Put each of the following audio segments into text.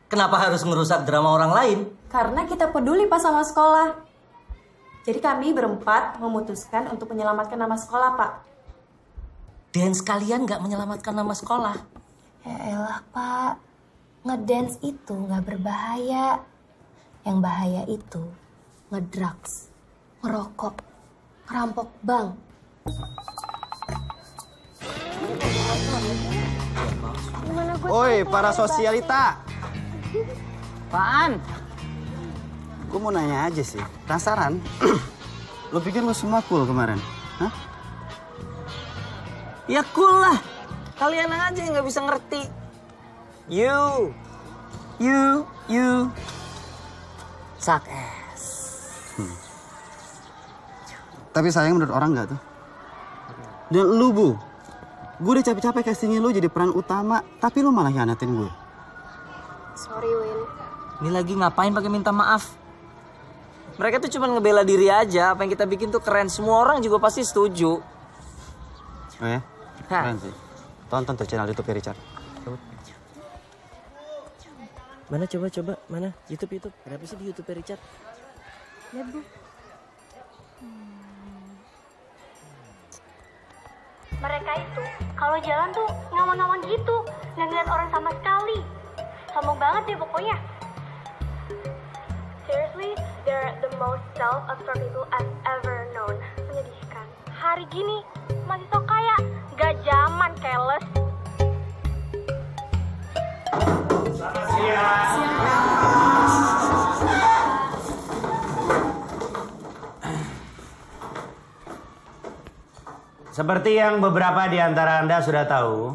Kenapa harus ngerusak drama orang lain? Karena kita peduli Pak sama sekolah. Jadi kami berempat memutuskan untuk menyelamatkan nama sekolah, Pak. Dance kalian nggak menyelamatkan nama sekolah. Ya elah, Pak. Ngedance itu nggak berbahaya. Yang bahaya itu ngedrugs, ngerokok, ngerampok bank. Oi, para sosialita. Apaan? Gue mau nanya aja sih, penasaran. Lo pikir lo semua cool kemarin? Hah? Ya cool lah. Kalian aja yang nggak bisa ngerti. You. Suck ass. Tapi sayang menurut orang nggak tuh? Dan lu, Bu. Gue udah capek-capek castingin lu jadi peran utama, tapi lu malah hianatin gue. Sorry, Win. Ini lagi ngapain pakai minta maaf? Mereka tuh cuma ngebela diri aja. Apa yang kita bikin tuh keren. Semua orang juga pasti setuju. Oh ya? Keren sih. Tonton tuh channel YouTube Richard. Mana coba. Mana? YouTube. Kenapa sih di YouTube Richard? Ya, Bu. Mereka itu kalau jalan tuh ngawan-ngawan gitu, nggak ngeliat orang sama sekali. Sombong banget deh pokoknya. Seriously, they're the most self-absorbed people I've ever known. Menyedihkan. Hari gini masih sok kaya, nggak zaman keles. Selamat siang. Seperti yang beberapa di antara Anda sudah tahu,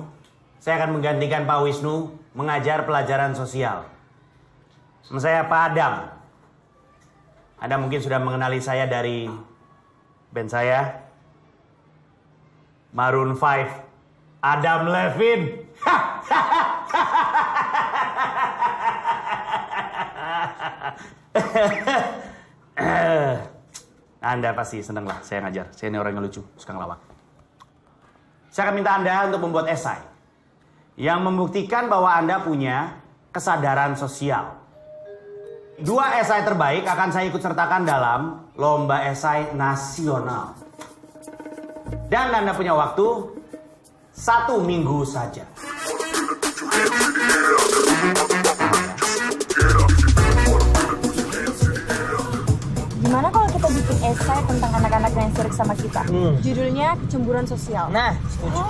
saya akan menggantikan Pak Wisnu mengajar pelajaran sosial. Nama saya Pak Adam. Anda mungkin sudah mengenali saya dari band saya, Maroon 5, Adam Levine. Anda pasti senang lah saya ngajar. Saya ini orang yang lucu, suka ngelawak. Saya akan minta Anda untuk membuat esai yang membuktikan bahwa Anda punya kesadaran sosial. 2 esai terbaik akan saya ikut sertakan dalam lomba esai nasional. Dan Anda punya waktu 1 minggu saja. Gimana kalau kita bikin esai tentang anak-anak yang sirik sama kita? Judulnya Kecemburuan Sosial. Nah, setuju.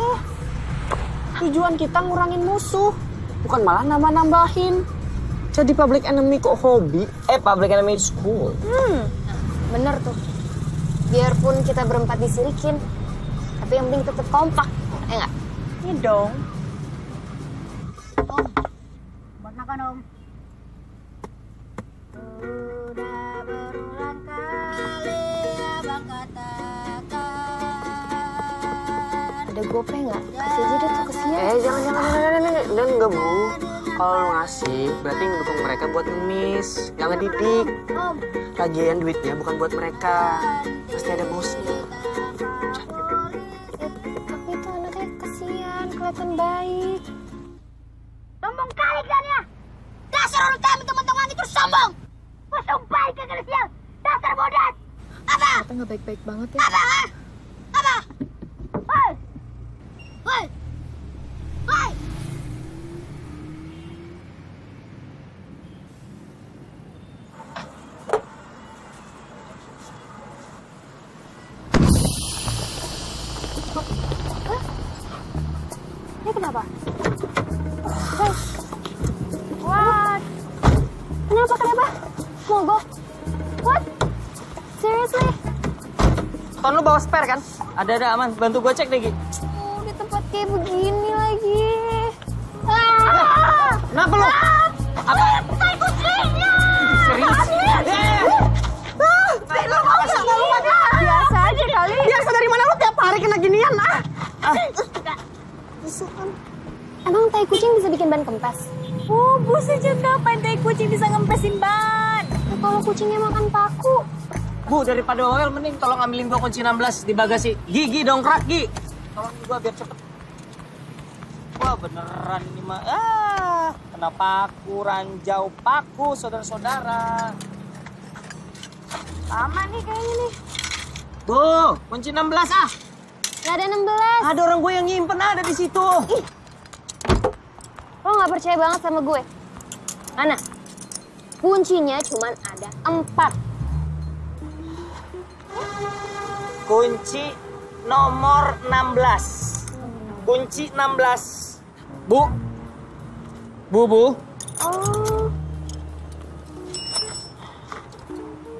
Tujuan kita ngurangin musuh. Bukan malah nambah-nambahin. Jadi public enemy kok hobi? Public enemy itu cool. Bener tuh. Biarpun kita berempat disirikin, tapi yang penting tetap kompak. Enggak? Ini dong. Om, buat makan Om. Udah berulang kali abang katakan. Ada gope nggak? Kasih aja deh tuh kesian. Jangan enggak, Bu. Kalau lu ngasih, berarti ngedukung mereka buat ngemis, nggak ngedidik. Om, Lagian duitnya bukan buat mereka. Pasti ada bosnya. Tapi itu anaknya kesian, kelihatan baik. sombong kali kalian ya. Dasar orang kami teman-teman itu sombong. Masa baik kagak ada siang. Dasar bodas. Apa? Ternyata nggak baik-baik banget ya. Apa? Apa? Woi. Woi. Woi. Ini kenapa? What? Kenapa? Mogok? What? Seriously? Ton lu bawa spare kan? Ada aman. Bantu gua cek deh, Gi. Oh, di tempat kayak begini lagi. Kenapa lu? Apa? Tai kucingnya. Serius? Biasa aja kali. Biasa dari mana lu tiap hari kena ginian, Emang tai kucing bisa bikin ban kempes? Oh, buset juga kapan tai kucing bisa ngempesin ban. Ya, kalau kucingnya makan paku. Bu, daripada oil mending tolong ambilin gua kunci 16 di bagasi. Gigi dongkrak, Gi. Tolong gua biar cepet. Wah, beneran ini mah. Kena paku, ranjau paku, saudara-saudara. Lama nih kayaknya nih. Bu, kunci 16 ah. Gak ada 16. Ada orang gue yang nyimpen ada di situ. Ih. Lo gak percaya banget sama gue? Mana? Kuncinya cuma ada 4. Kunci nomor 16. Kunci 16. Bu. Bu. Oh.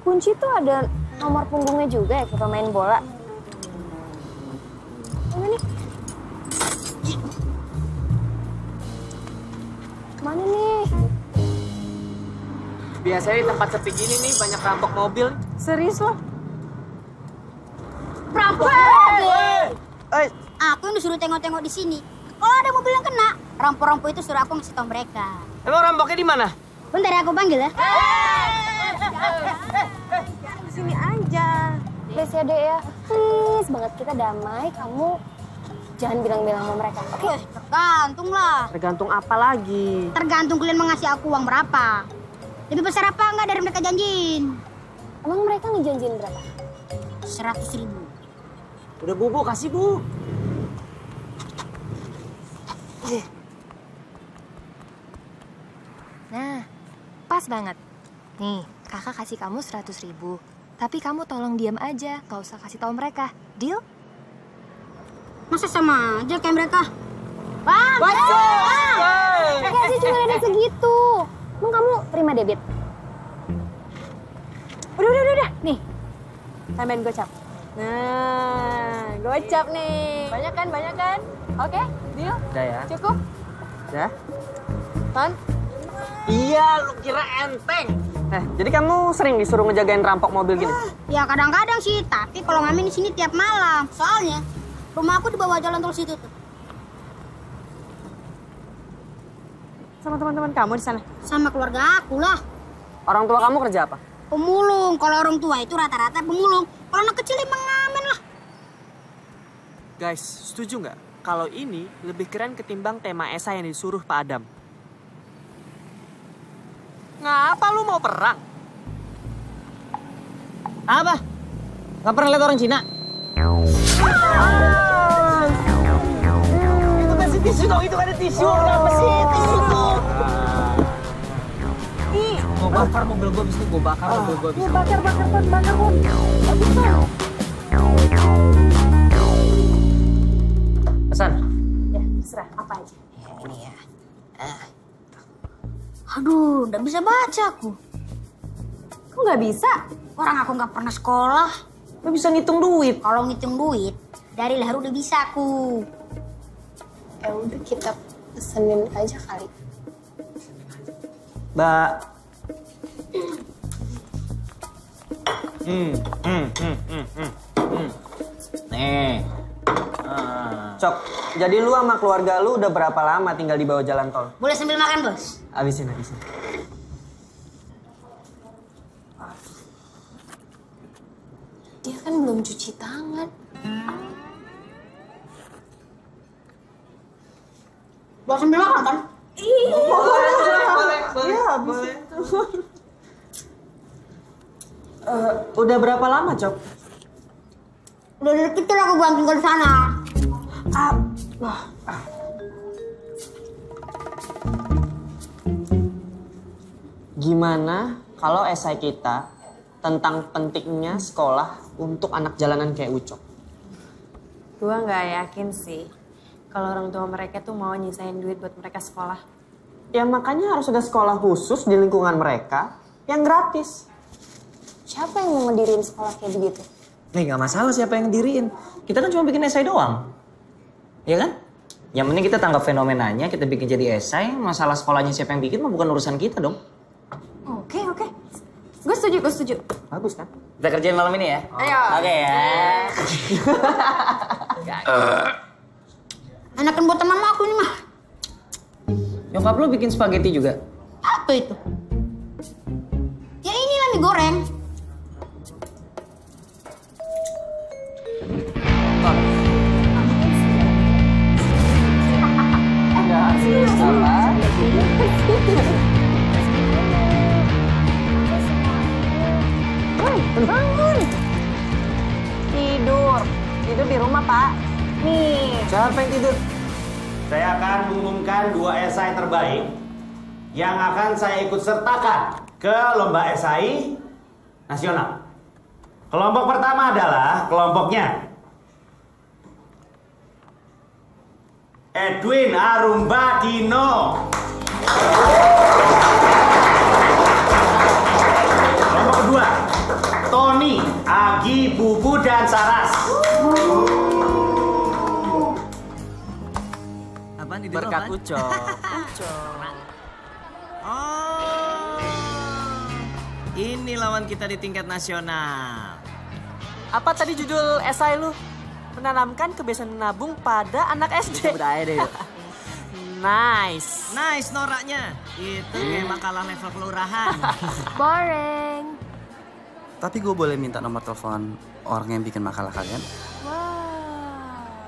Kunci tuh ada nomor punggungnya juga ya kayak pemain bola. Mana nih? Mana nih? Biasanya di tempat sepi gini nih banyak rampok mobil. Serius lo? Perampok! Eh, Aku yang disuruh tengok-tengok di sini. Kalau ada mobil yang kena, rampok-rampok itu suruh aku ngasih tau mereka. emang rampoknya di mana? Bentar ya, aku panggil ya. Sini aja. Please ya, Dek ya. Please banget kita damai. Kamu jangan bilang-bilang sama mereka, oke? Wih, tergantung lah. Tergantung apa lagi? Tergantung kalian mau ngasih aku uang berapa. Lebih besar apa enggak dari mereka janjiin? Emang mereka ngejanjiin berapa? 100.000. Udah Bu, kasih Bu. Nah, pas banget. Nih, kakak kasih kamu 100.000. Tapi kamu tolong diam aja, gak usah kasih tahu mereka. Deal? Masa sama aja kayak mereka? Bang! Kasih cuma ada segitu. Emang kamu terima debit? Udah. Nih, tambahin gocap. Nah, gocap nih. Banyak kan? Oke, deal? Udah ya. Cukup? Udah. Ton? Iya, lu kira enteng. Jadi kamu sering disuruh ngejagain rampok mobil gini? Ya kadang-kadang sih, tapi kalau ngamen di sini tiap malam. Soalnya rumah aku di bawah jalan tol situ tuh. Sama teman-teman kamu di sana? Sama keluarga aku lah. Orang tua kamu kerja apa? Pemulung. Kalau orang tua itu rata-rata pemulung. Kalau anak kecil emang ngamen lah. Guys, setuju nggak? Kalau ini lebih keren ketimbang tema esai yang disuruh Pak Adam. Ngapa lu mau perang? Apa? Gak pernah lihat orang Cina? Itu kasih tisu dong, itu kan ada tisu. Kenapa sih tisu tuh? Gue bakar mobil gue, abis itu gue bakar mobil gue. Bakar. Pesan? Ya, terserah. Apa aja? Ini ya. Aduh, udah bisa baca aku. Kok nggak bisa? Orang aku nggak pernah sekolah. Lo bisa ngitung duit. Kalau ngitung duit, dari lahir udah bisa aku. Ya udah kita pesenin aja kali. Mbak. Nih. Cok, jadi lu sama keluarga lu udah berapa lama tinggal di bawah jalan tol? Boleh sambil makan, Bos? Habisin. Dia kan belum cuci tangan. Boleh sambil makan kan? Boleh. Udah berapa lama, Cok? Udah dari kecil aku buang tinggal di sana. Gimana kalau esai kita tentang pentingnya sekolah untuk anak jalanan kayak Ucok? Gua nggak yakin sih kalau orang tua mereka tuh mau nyisain duit buat mereka sekolah. Ya makanya harus ada sekolah khusus di lingkungan mereka yang gratis. Siapa yang mau ngedirin sekolah kayak begitu? Nih gak masalah siapa yang ngediriin. Kita kan cuma bikin esai doang. Iya kan? Yang penting kita tanggap fenomenanya, kita bikin jadi esai. Masalah sekolahnya siapa yang bikin mah bukan urusan kita dong. Oke. Gue setuju. Bagus kan? Kita kerjain malam ini ya? Ayo. Oke ya. Enakan buat mama aku ini mah. Nyokap lu bikin spaghetti juga? Apa itu? Ya inilah mie goreng. Enggak, salah. Bangun. Tidur di rumah, Pak. Nih. Siapa yang tidur? Saya akan mengumumkan 2 esai terbaik yang akan saya ikut sertakan ke lomba esai nasional. Kelompok pertama adalah kelompoknya Edwin Arumbadino. Kelompok kedua, Tony, Agi, Bubu, dan Saras. Apaan itu? Berkat apaan? Ucok. Oh, ini lawan kita di tingkat nasional. Apa tadi judul esai lu? Menanamkan kebiasaan menabung pada anak SD. Budaya deh. Nice. Nice noraknya. Itu kayak makalah level kelurahan. Boring. Tapi gue boleh minta nomor telepon orang yang bikin makalah kalian?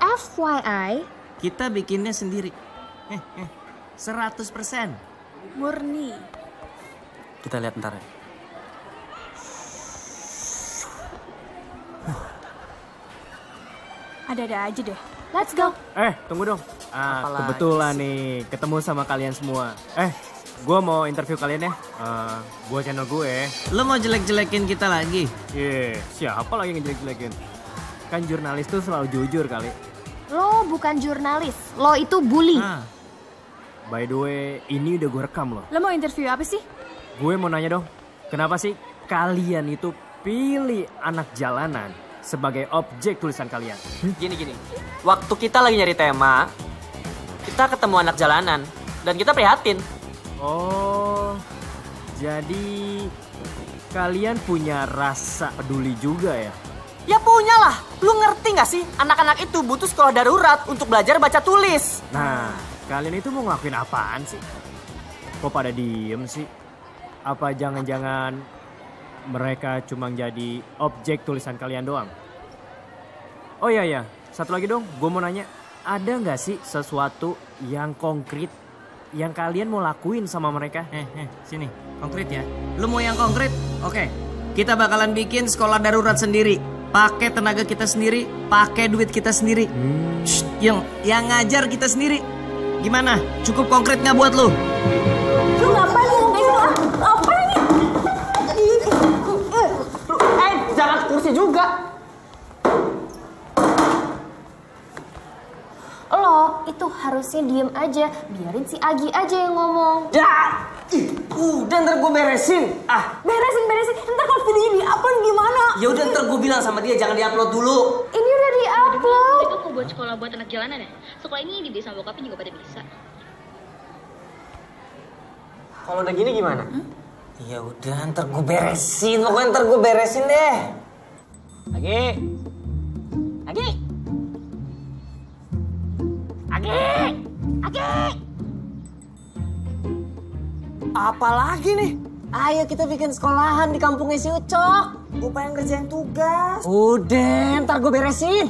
FYI, Kita bikinnya sendiri. 100%. murni. Kita lihat ntar ya. Ada-ada aja deh. Let's go. Tunggu dong. Apalagi Kebetulan nih ketemu sama kalian semua. Gue mau interview kalian ya. Gue channel gue. Lo mau jelek-jelekin kita lagi? Siapa lagi yang ngejelek-jelekin? Kan jurnalis tuh selalu jujur kali. Lo bukan jurnalis, lo itu bully. By the way, ini udah gue rekam loh. Lo mau interview apa sih? Gue mau nanya dong, kenapa sih kalian itu pilih anak jalanan sebagai objek tulisan kalian? Gini. Waktu kita lagi nyari tema, kita ketemu anak jalanan dan kita prihatin. Oh, jadi kalian punya rasa peduli juga ya? Ya punya lah, lu ngerti gak sih? Anak-anak itu butuh sekolah darurat untuk belajar baca tulis. Nah, kalian itu mau ngelakuin apaan sih? Kok pada diem sih? Apa jangan-jangan mereka cuma jadi objek tulisan kalian doang? Oh iya, satu lagi dong, gue mau nanya. Ada gak sih sesuatu yang konkret yang kalian mau lakuin sama mereka? Sini, konkret ya. Lu mau yang konkret? Oke, kita bakalan bikin sekolah darurat sendiri. Pakai tenaga kita sendiri, pakai duit kita sendiri. Shh, yang ngajar kita sendiri. Gimana? Cukup konkret nggak buat lu? Lu ngapain ngomong kayak gitu? Apa ini? Jangan ke kursi juga. Lo itu harusnya diem aja, biarin si Agi aja yang ngomong. Udah ntar gue beresin. Beresin. Ntar kalau video ini upload gimana? Ya udah ntar gue bilang sama dia jangan diupload dulu. Ini udah di-upload. Mereka mau buat sekolah buat anak jalanan ya? Sekolah ini dibidik sama bokapnya juga pada bisa. Kalau udah gini gimana? Ya udah ntar gue beresin. Pokoknya ntar gue beresin deh. Agi. Apa lagi nih? Ayo kita bikin sekolahan di kampungnya si Ucok. Gue pengen ngerjain tugas. Udah, ntar gue beresin.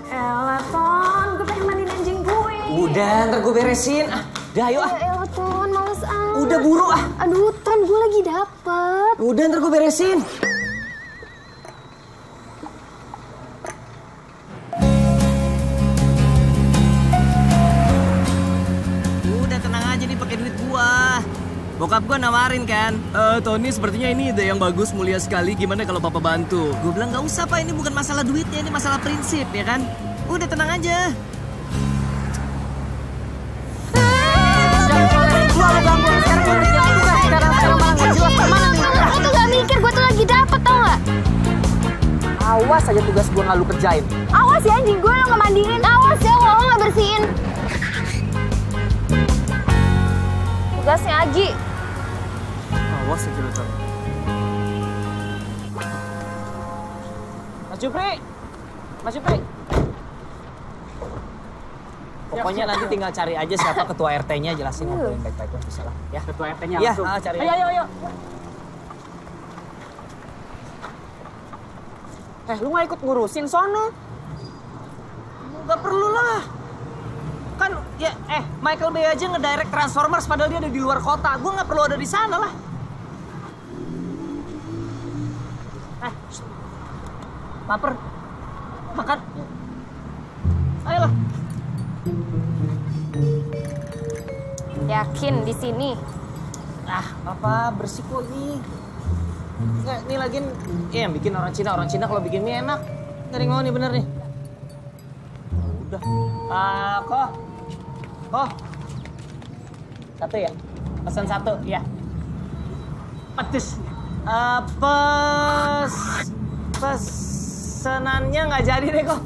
Elah, Ton. Gue pengen mandiin anjing gue. Udah, ntar gue beresin. Udah, ayo Ya Ton, males ah. Udah buru Aduh, Ton, gue lagi dapet. Udah, ntar gue beresin. Udah tenang aja nih pakai duit gua. Bokap gua nawarin kan. Tony, sepertinya ini ide yang bagus, mulia sekali. Gimana kalau papa bantu? Gue bilang nggak usah pak, ini bukan masalah duitnya, ini masalah prinsip ya kan. Udah tenang aja. Lo tuh gak mikir, gue tuh lagi dapet tau gak? Awas aja tugas gue nggak lu kerjain. Awas ya anjing gue lo gak mandiin. Awas ya lo gak bersihin. Tugasnya Agi. Awas aja lu, Ton. Mas Jupri. Pokoknya nanti tinggal cari aja siapa ketua RT-nya, jelasin ngobrolin baik-baik lah, bisa lah. Ya. Ketua RT-nya langsung. Iya, cari. Ayo. Lu nggak ikut ngurusin sono? Nggak perlu lah. Kan ya Michael Bay aja ngedirect Transformers padahal dia ada di luar kota. Gue nggak perlu ada di sana lah. Lapar. Makan. Ayolah. Yakin di sini? Apa bersih kok ini. Nggak, ini lagi yang bikin orang Cina kalau bikin mie enak. Nggak ada yang mau nih bener nih. Udah. Kok. Satu ya? Pesan satu, ya. Pedes. Pesenannya nggak jadi deh kok.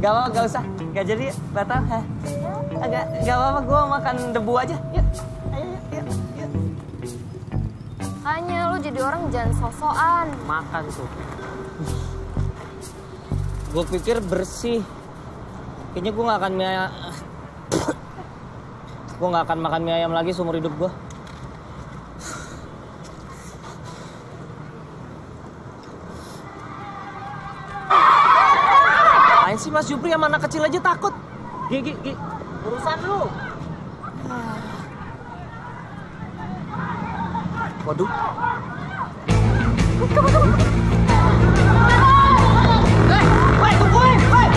Gak usah. Gak jadi, batal. Gak apa-apa, gue makan debu aja. Yuk. Yuk. Hanya lu jadi orang jangan sosokan. Makan tuh. Gue pikir bersih. Kayaknya gue gak akan makan mie ayam lagi seumur hidup gue. Apaan sih Mas Jupri sama anak kecil aja takut? Gi. Urusan lu. Waduh. Woi, tungguin! Woi!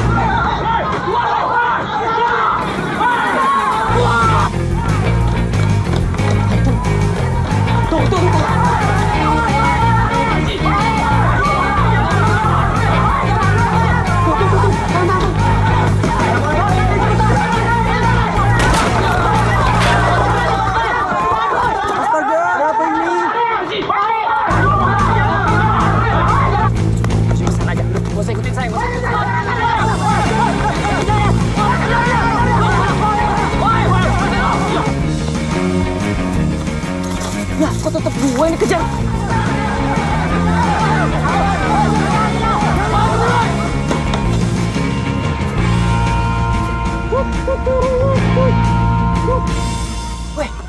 Tunggu. Ya, kok tetep gue ini kejar?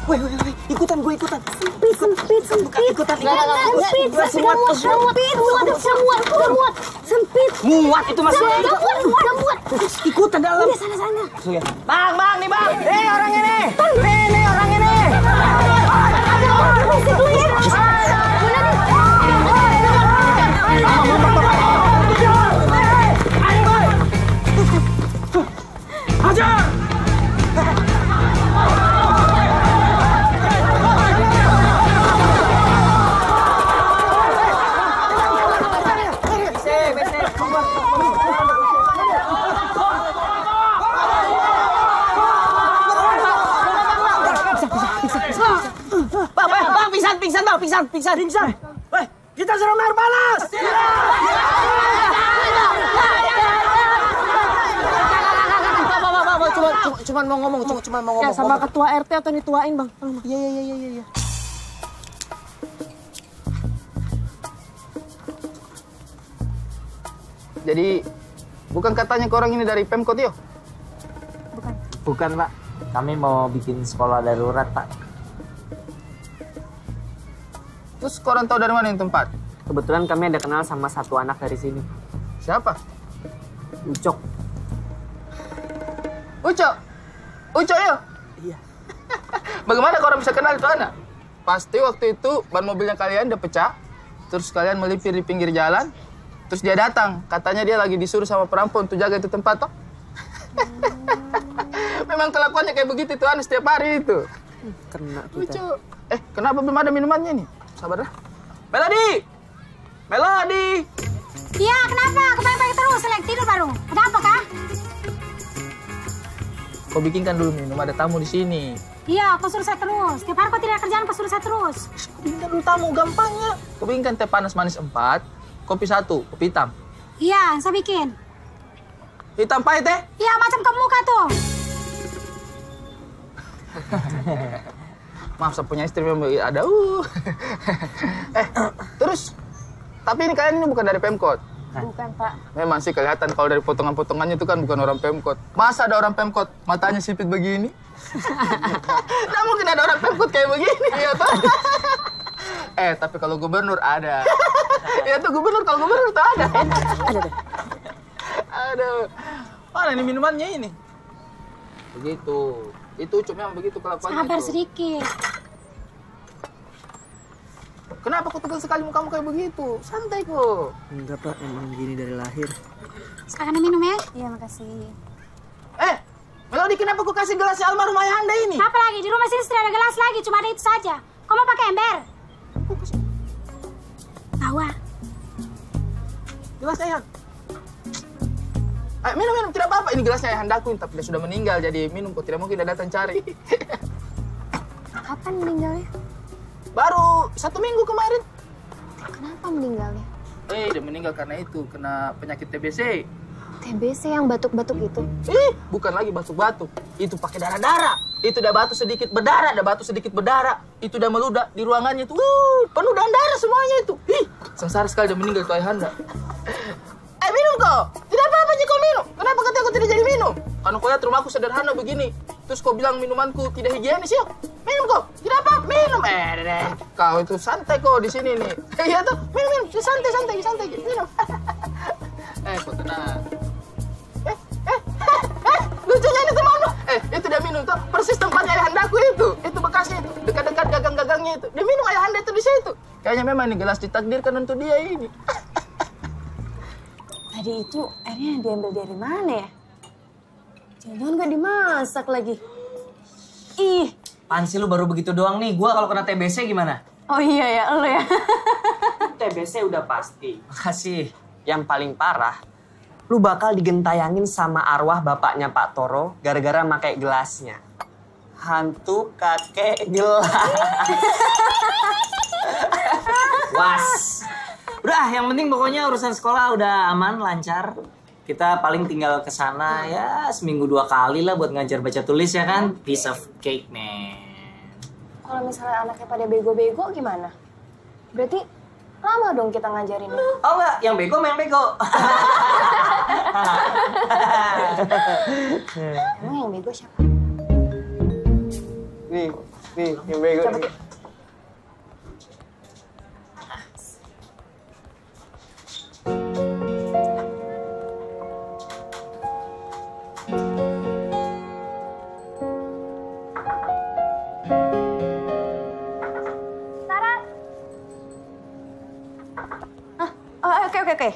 Woi, ikutan gue. Sempit. Muat itu Mas. Ikutan dalam. Sana. Bang, nih bang. Orang ini. Nih orang ini. Hajar! Pingsan. Weh, kita serang air panas. Cuman mau ngomong. Ya sama ketua RT atau dituain, Bang. Iya. Jadi, bukan katanya ke orang ini dari Pemkot, yo? Bukan, Pak. Kami mau bikin sekolah darurat, Pak. Terus korang tahu dari mana yang tempat? Kebetulan kami ada kenal sama satu anak dari sini. Siapa? Ucok, yo? Iya. Bagaimana korang bisa kenal itu anak? Pasti waktu itu ban mobilnya kalian udah pecah, terus kalian melipir di pinggir jalan, terus dia datang, katanya dia lagi disuruh sama perampok untuk jaga itu tempat, toh? Memang kelakuannya kayak begitu tuh anak setiap hari itu. Kena kita. Ucok. Kenapa belum ada minumannya nih? Sabar dah. Melody! Iya, kenapa? Kebanyakan terus, tidur baru. Ada apa, Kak? Kau bikinkan dulu minum, ada tamu di sini. Iya, kau suruh saya terus. Tiap hari kau tidak kerjaan, kau suruh saya terus. Kau bikinkan dulu tamu, gampangnya. Kau bikinkan teh panas manis 4, kopi 1, kopi hitam. Iya, saya bikin. Hitam pahit, teh? Iya, macam kamu muka tuh. Maaf, saya punya istri memang ada. Terus, tapi ini kalian ini bukan dari Pemkot? Bukan, Pak. Memang sih kelihatan kalau dari potongan-potongannya itu kan bukan orang Pemkot. Masa ada orang Pemkot matanya sipit begini? Nggak mungkin ada orang Pemkot kayak begini, ya toh? Tapi kalau gubernur ada. Ya tuh kalau gubernur tuh ada. Aduh. Mana ini minumannya ini? Begitu. Itu cuma begitu kelakuannya. Sabar itu. sedikit. Kenapa kok tegal sekali mukamu kayak begitu? Santai kok. Enggak Pak, emang gini dari lahir. Sekarang minum ya? Iya, makasih. Melody, kenapa kau kasih gelas almarhum Ayahanda ini? Apa lagi? Di rumah sini sudah ada gelas lagi, cuma ada itu saja. Kau mau pakai ember? Tawa. Gelas Ayah. Minum, tidak apa-apa. Ini gelasnya Ayahandaku, tapi dia sudah meninggal, jadi minum kok. Tidak mungkin dia datang cari. Kapan meninggalnya? Baru 1 minggu kemarin. Kenapa meninggalnya? Dia meninggal karena itu, kena penyakit TBC. TBC yang batuk-batuk itu? Bukan lagi batuk-batuk. Itu pakai darah-darah. Itu udah batuk sedikit berdarah, Itu udah meludak di ruangannya itu. Penuh dengan darah semuanya itu. Sengsara sekali dia meninggal tuh Ayahanda. Minum kau. Tidak apa-apa aja kau minum. Kenapa kata aku tidak jadi minum? Karena kau lihat rumahku sederhana begini. Terus kau bilang minumanku tidak higienis ya? Minum kau. Tidak apa-apa, minum. Kau itu santai kau di sini nih. Iya tuh, minum. Santai. Minum. Kau tenang. Lucunya ini teman-teman. Itu dia minum tuh. Persis tempatnya Ayahandaku itu. Itu bekasnya itu. Dekat-dekat gagang-gagangnya itu. Dia minum Ayahanda itu di situ. Kayaknya memang ini gelas ditakdirkan untuk dia ini. Tadi itu airnya diambil dari mana ya? Jangan-jangan gak dimasak lagi. Ih. Pansi lu baru begitu doang nih. Gua kalau kena TBC gimana? Oh iya ya, lo ya. TBC udah pasti. Makasih. Yang paling parah, lu bakal digentayangin sama arwah bapaknya Pak Toro gara-gara pakai gelasnya. Hantu kakek gelas. Was. Udah, yang penting pokoknya urusan sekolah udah aman, lancar. Kita paling tinggal ke sana ya seminggu 2 kali lah buat ngajar baca tulis ya kan. Piece of cake, man. Kalau misalnya anaknya pada bego-bego gimana? Berarti lama dong kita ngajarinnya. Oh enggak, yang bego main bego. Emang yang bego siapa? Nih, yang bego. Nih. Oke.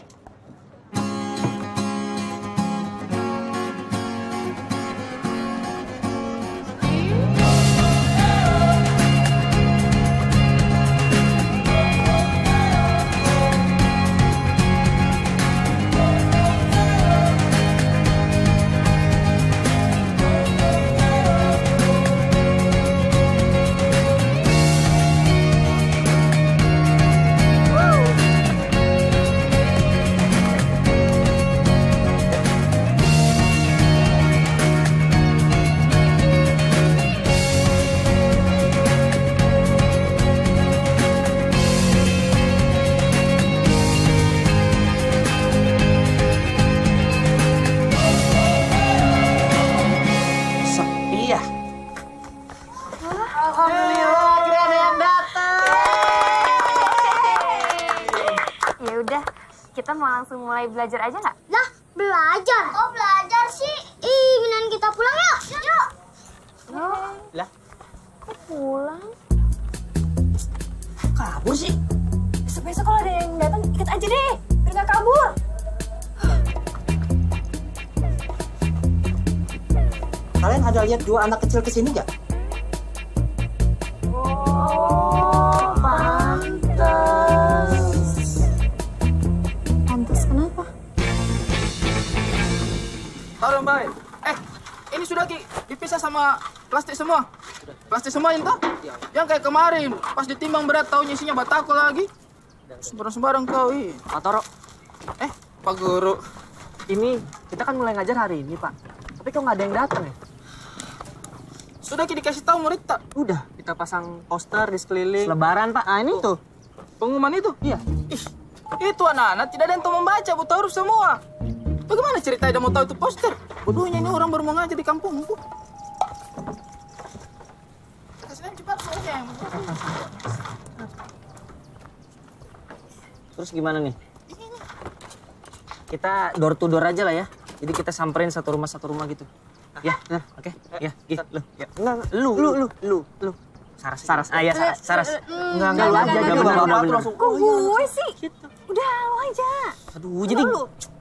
Kita mau langsung mulai belajar aja nggak? Lah, belajar? Oh, belajar sih. Mendingan kita pulang yuk. Yuk. Lah, kok pulang? Kabur sih. Besok-besok kalau ada yang datang, ikut aja deh. Biar nggak kabur. Kalian ada lihat 2 anak kecil kesini nggak? Oh, pantes. Pantes kenapa? Taruh Mbak. Ini sudah dipisah sama plastik semua. Plastik semua itu? Yang kayak kemarin, pas ditimbang berat taunya isinya batako lagi. Sembarang-sembarang kau, Pak Toro. Pak Guru. Ini kita kan mulai ngajar hari ini, Pak. Tapi kok nggak ada yang datang ya? Sudah dikasih tahu murid tak? Udah, kita pasang poster di sekeliling. Lebaran, Pak. Ah, ini tuh. Pengumuman itu? Iya. Itu anak-anak tidak ada yang tahu membaca, buta huruf semua. Bagaimana ceritanya dia mau tahu itu poster? Bodohnya ini orang baru mau ngajar di kampungku. Kasihnya cepat soalnya. Terus gimana nih? Kita door to door aja lah ya. Jadi kita samperin satu rumah gitu. Ya, oke. Ya, lu. Ya. Lu. Saras. Ah ya, Saras. Enggak, lu aja. Bener. Kok gue sih? Udah, lo aja. Aduh,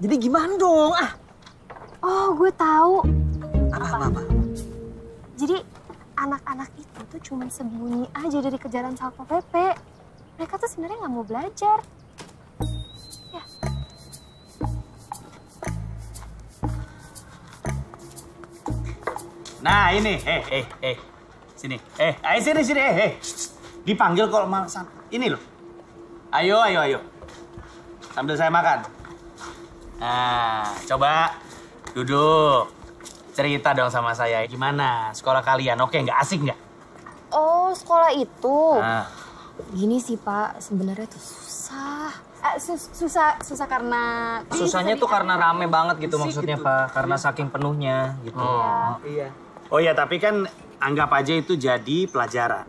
jadi gimana dong? Oh, gue tahu. Apa? Jadi anak-anak itu tuh cuma sembunyi aja dari kejaran Satpol PP. Mereka tuh sebenarnya nggak mau belajar. Ya. Nah ini, sini, ayo sini, dipanggil kok malasan. Ini loh, ayo, sambil saya makan. Nah, coba duduk, cerita dong sama saya, gimana sekolah kalian? Oke, nggak asik nggak? Oh, sekolah itu. Nah. Gini sih Pak, sebenarnya tuh susah. Susah karena... Susahnya tuh karena rame banget gitu maksudnya Pak. Karena saking penuhnya gitu. Iya. Oh ya, tapi kan anggap aja itu jadi pelajaran.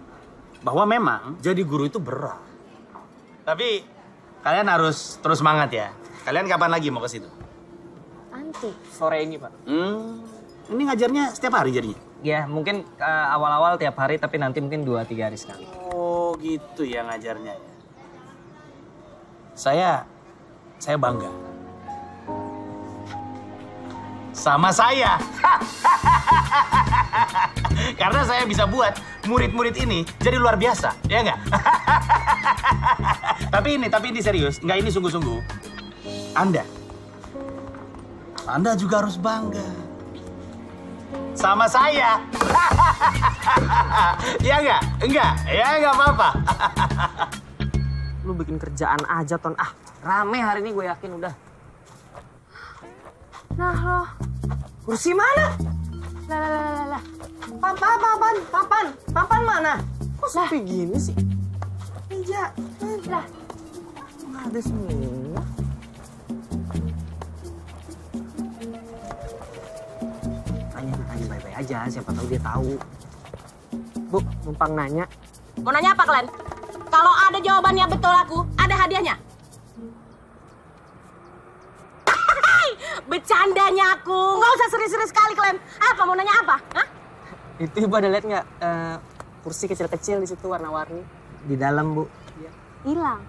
Bahwa memang jadi guru itu berat. Tapi kalian harus terus semangat ya. Kalian kapan lagi mau ke situ? Nanti. Sore ini Pak. Ini ngajarnya setiap hari jadinya? Ya mungkin awal-awal tiap hari tapi nanti mungkin 2-3 hari sekali. Oh gitu ya ngajarnya ya. Saya bangga. Sama saya. Karena saya bisa buat murid-murid ini jadi luar biasa, ya nggak? Tapi ini serius, nggak ini sungguh-sungguh. Anda juga harus bangga. Sama saya. Ya nggak? Enggak? Ya nggak apa-apa. Lu bikin kerjaan aja, Ton. Rame hari ini gue yakin udah. Nah loh. Kursi mana? Lah. Papan mana? Kok sepi gini sih? Meja. Lah. Nggak ada semua. Tanya baik-baik aja, siapa tahu dia tahu. Bu, numpang nanya. Mau nanya apa kalian? Kalau ada jawabannya betul aku, ada hadiahnya. Bercandanya aku. Nggak usah serius-serius sekali kalian. Apa, mau nanya apa? Hah? Itu Ibu ada lihat nggak? Kursi kecil-kecil di situ warna-warni. Di dalam, Bu. Hilang.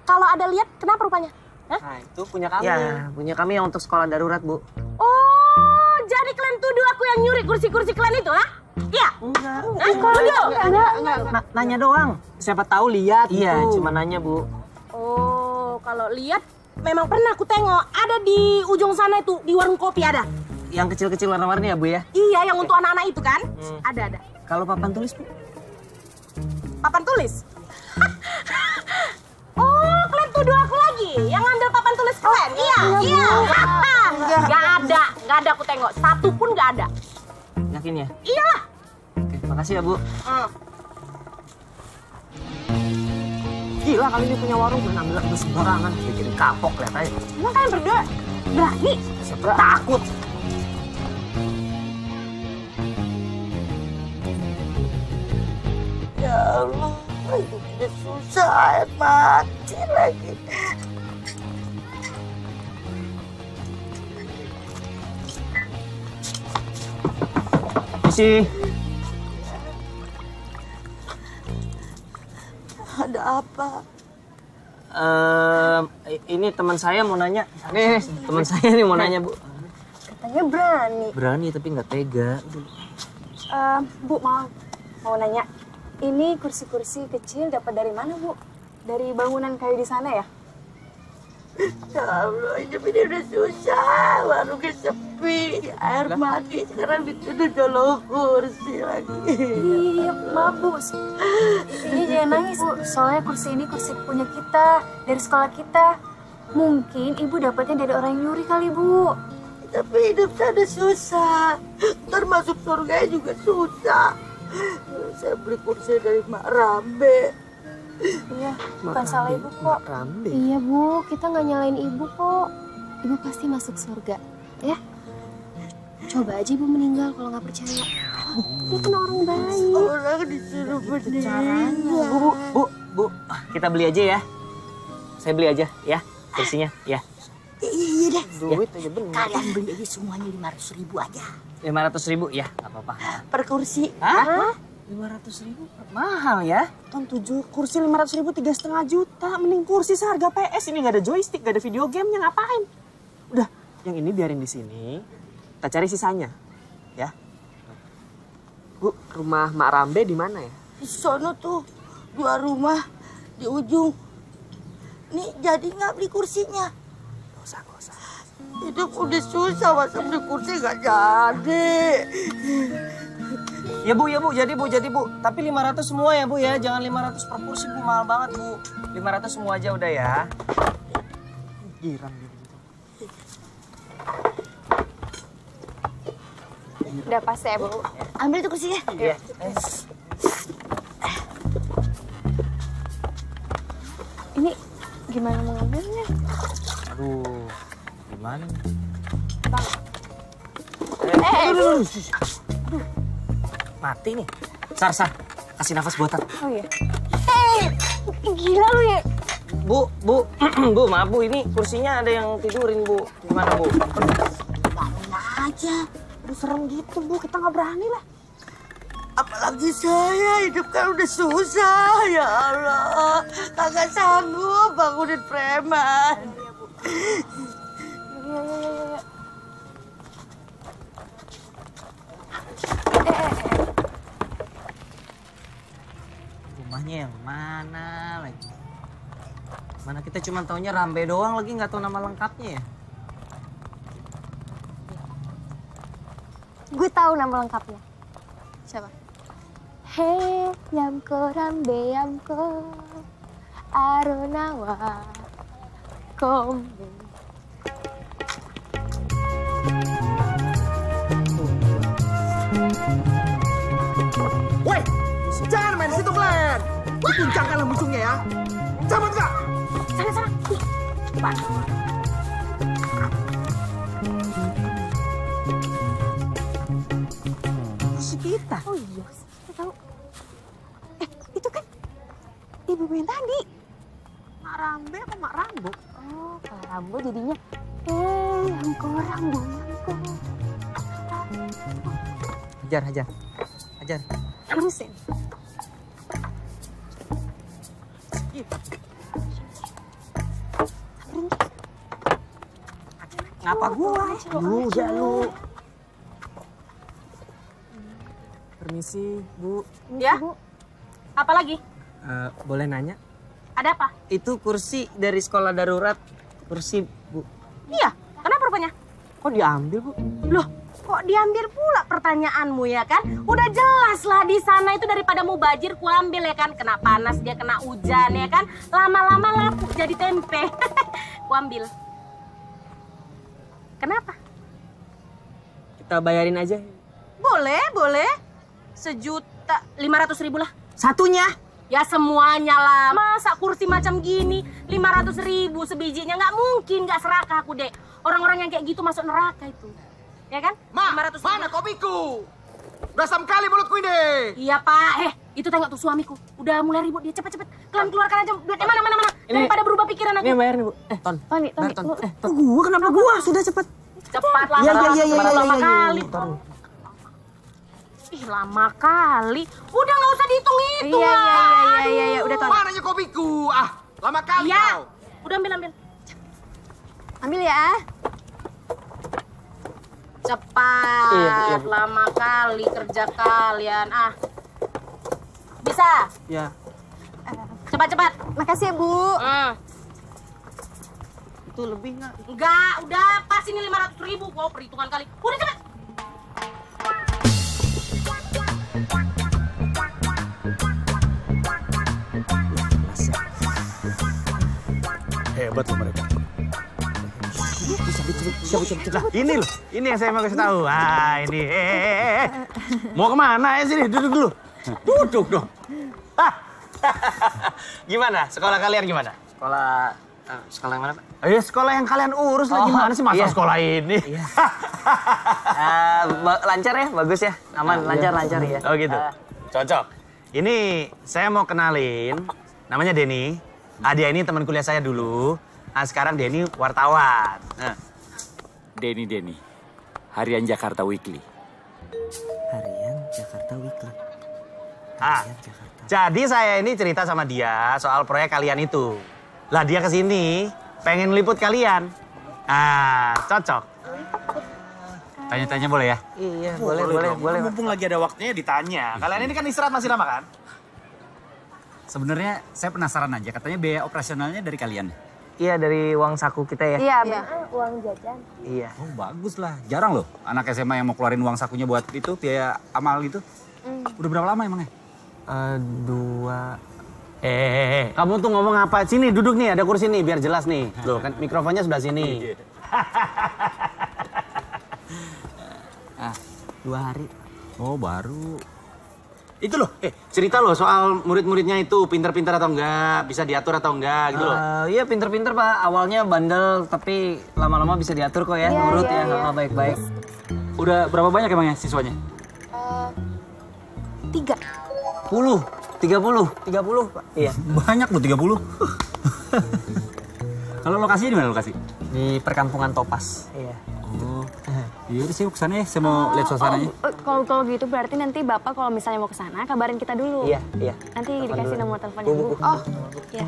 Kalau ada lihat, kenapa rupanya? Hah? Nah, itu punya kami. Ya, punya kami yang untuk sekolah darurat, Bu. Oh, jadi kalian tuduh aku yang nyuri kursi-kursi kalian itu, ha? Iya? Enggak. Nanya doang. Siapa tahu lihat Iya, gitu. cuma nanya, Bu. Oh, kalau lihat memang pernah aku tengok. Ada di ujung sana itu, di warung kopi ada. Yang kecil-kecil warna-warni ya, Bu ya? Iya, yang untuk anak-anak itu kan? Ada. Kalau papan tulis, Bu? Papan tulis? Oh, kalian tuduh aku lagi yang ngambil papan tulis kalian? Iya. Nggak ada aku tengok. Satu pun nggak ada. Yakin ya? Iyalah. Oke, makasih ya, Bu. Gila kali ini punya warung main ambil sembarangan. Bikin kapok lihat aja. Emang kalian berdua berani? Siapa takut? Ya Allah, itu udah susah, air mati lagi. Isi. Ada apa? Ini teman saya mau nanya. Nih, teman saya nih mau nanya, Bu. Katanya berani. Berani tapi nggak tega. Bu, mau nanya. Ini kursi-kursi kecil dapat dari mana, Bu? Dari bangunan kayu di sana ya? Ya Allah, hidup ini udah susah. Warungnya sepi, air mati. Sekarang dituduh jolong kursi lagi. Iya, maaf, Bu. Ini jangan nangis, Bu. Soalnya kursi ini kursi punya kita, dari sekolah kita. Mungkin Ibu dapatnya dari orang yang nyuri kali, Bu. Tapi hidup saya udah susah. Ntar masuk surga juga susah. Saya beli kursi dari Mak Rambe. Iya, bukan salah Ibu kok. Iya Bu, kita nggak nyalain Ibu kok. Ibu pasti masuk surga, ya. Coba aja Ibu meninggal kalau nggak percaya. Ibu kan orang baik. Orang disuruh meninggal. Bu, kita beli aja ya. Saya beli aja ya kursinya, ya. Iya. Iya deh. Duit aja bener. Kalian beli aja semuanya 500.000 aja. 500.000 ya, nggak apa-apa. Per kursi. Hah? 500.000? Mahal ya? Kan 7 kursi 500.000 3,5 juta. Mending kursi seharga PS. Ini nggak ada joystick, nggak ada video gamenya, ngapain? Udah, yang ini biarin di sini. Kita cari sisanya, ya. Bu, rumah Mak Rambe di mana ya? Di sono tuh 2 rumah di ujung. Nih jadi nggak beli kursinya? Gak usah. Hidup udah susah, masa beli kursi nggak jadi. Ya bu, jadi bu. Tapi 500 semua ya bu ya, jangan 500 per kursi bu, mahal banget bu. 500 semua aja udah ya. Girang gitu. Udah pas ya, Bu. Ambil tuh kursinya. Iya. Ini gimana mau ngambilnya? Aduh, gimana nih? Bang. Aduh. Mati nih. Sar, kasih nafas buatan. Oh iya. Gila lu ya. Bu, maaf bu, ini kursinya ada yang tidurin bu. Gimana bu? Bangun aja. Udah serem gitu, Bu. Kita nggak berani lah. Apalagi saya, hidup kan udah susah. Ya Allah, kagak sanggup bangunin preman. Iya. Rumahnya yang mana lagi? Mana kita cuma taunya Rambe doang lagi, nggak tahu nama lengkapnya ya? Gue tahu nama lengkapnya. Siapa? Hey, Yamko Rambe Yamko Aronawa Kombe. Woi, jangan main di situ, Glenn. Dikuncangkanlah musuhnya ya. Cabut nggak? Sana. Cepat. Kita. Oh iya, kita tahu. Itu kan ibu yang tadi. Mak Rambe apa Mak Rambo? Oh, kalau Rambo jadinya Yamko Rambo Yamko. Hajar. Terusin. Ngapa gua? Udah lu. Permisi, Bu. Ya? Apa lagi? Boleh nanya? Ada apa? Itu kursi dari sekolah darurat. Kursi, Bu. Iya, kenapa rupanya? Kok diambil, Bu? Loh, kok diambil pula pertanyaanmu ya kan? Udah jelas lah di sana itu daripada mau bajir ku ambil ya kan. Kena panas dia kena hujan ya kan. Lama-lama lapuk jadi tempe. Ku ambil. Kenapa? Kita bayarin aja. Boleh. 1.500.000 lah. Satunya? Ya semuanya lah. Masa kursi macam gini 500.000 sebijinya, nggak mungkin nggak serakah aku dek. Orang-orang yang kayak gitu masuk neraka itu, ya kan? Mana kopiku? Udah asam kali mulutku ini. Iya pak. Itu tengok tuh suamiku. Udah mulai ribut dia, cepet. Kalian keluarkan aja duitnya mana. Daripada berubah pikiran aku. Ini bayar nih bu. Ton. Gua kenapa gua? Sudah cepet. Cepat lah. Iya. Lama kali. Ih lama kali. Udah nggak usah dihitung-hitung lah. Iya, udah Ton. Mananya kopiku? Lama kali Iya. kau. Udah ambil. Ambil ya. Cepat. Iya. Lama kali kerja kalian. Bisa? Ya. Cepat. Makasih ya, Bu. Itu lebih nggak? Enggak, udah pas ini 500.000. Wow, perhitungan kali. Udah cepet. Hebat loh mereka. Lah, ini loh. Ini yang saya mau kasih tahu. Ini. Mau kemana ya sini? Duduk dulu. Duduk dong. Gimana? Sekolah kalian gimana? Sekolah yang mana Pak? Ya sekolah yang kalian urus lah. Gimana sih masa sekolah ini? Iya. Lancar ya? Bagus ya? Aman, lancar ya? Oh gitu. Cocok. Ini saya mau kenalin. Namanya Denny. Dia ini teman kuliah saya dulu. Sekarang Denny wartawan. Denny. Harian Jakarta Weekly. Harian Jakarta Weekly. Jadi saya ini cerita sama dia soal proyek kalian itu. Lah dia kesini pengen liput kalian. Cocok. Tanya-tanya boleh ya? Iya, boleh. Mumpung lagi ada waktunya ditanya. Kalian ini kan istirahat masih lama kan? Sebenarnya saya penasaran aja, katanya biaya operasionalnya dari kalian. Iya, dari uang saku kita ya. Iya, uang jajan. Iya. Oh bagus lah, jarang loh anak SMA yang mau keluarin uang sakunya buat itu, biaya amal gitu. Udah berapa lama emangnya? 2... kamu tuh ngomong apa? Sini duduk nih, ada kursi nih biar jelas nih. Loh kan mikrofonnya sebelah sini. 2 hari. Oh baru. Itu loh, cerita loh soal murid-muridnya itu pinter-pinter atau enggak, bisa diatur atau enggak gitu loh. Iya pinter-pinter Pak, awalnya bandel tapi lama-lama bisa diatur kok ya, nurut ya, baik-baik. Udah berapa banyak emangnya siswanya? 30 Pak. Iya. Banyak loh 30. Kalau lokasinya di mana lokasi? Di perkampungan Topas. Iya. Oh. Iya udah sih kesana ya, saya mau lihat suasananya. Kalau gitu berarti nanti Bapak kalau misalnya mau ke sana kabarin kita dulu. Iya. Nanti dikasih nomor teleponnya Bu. Oh, iya.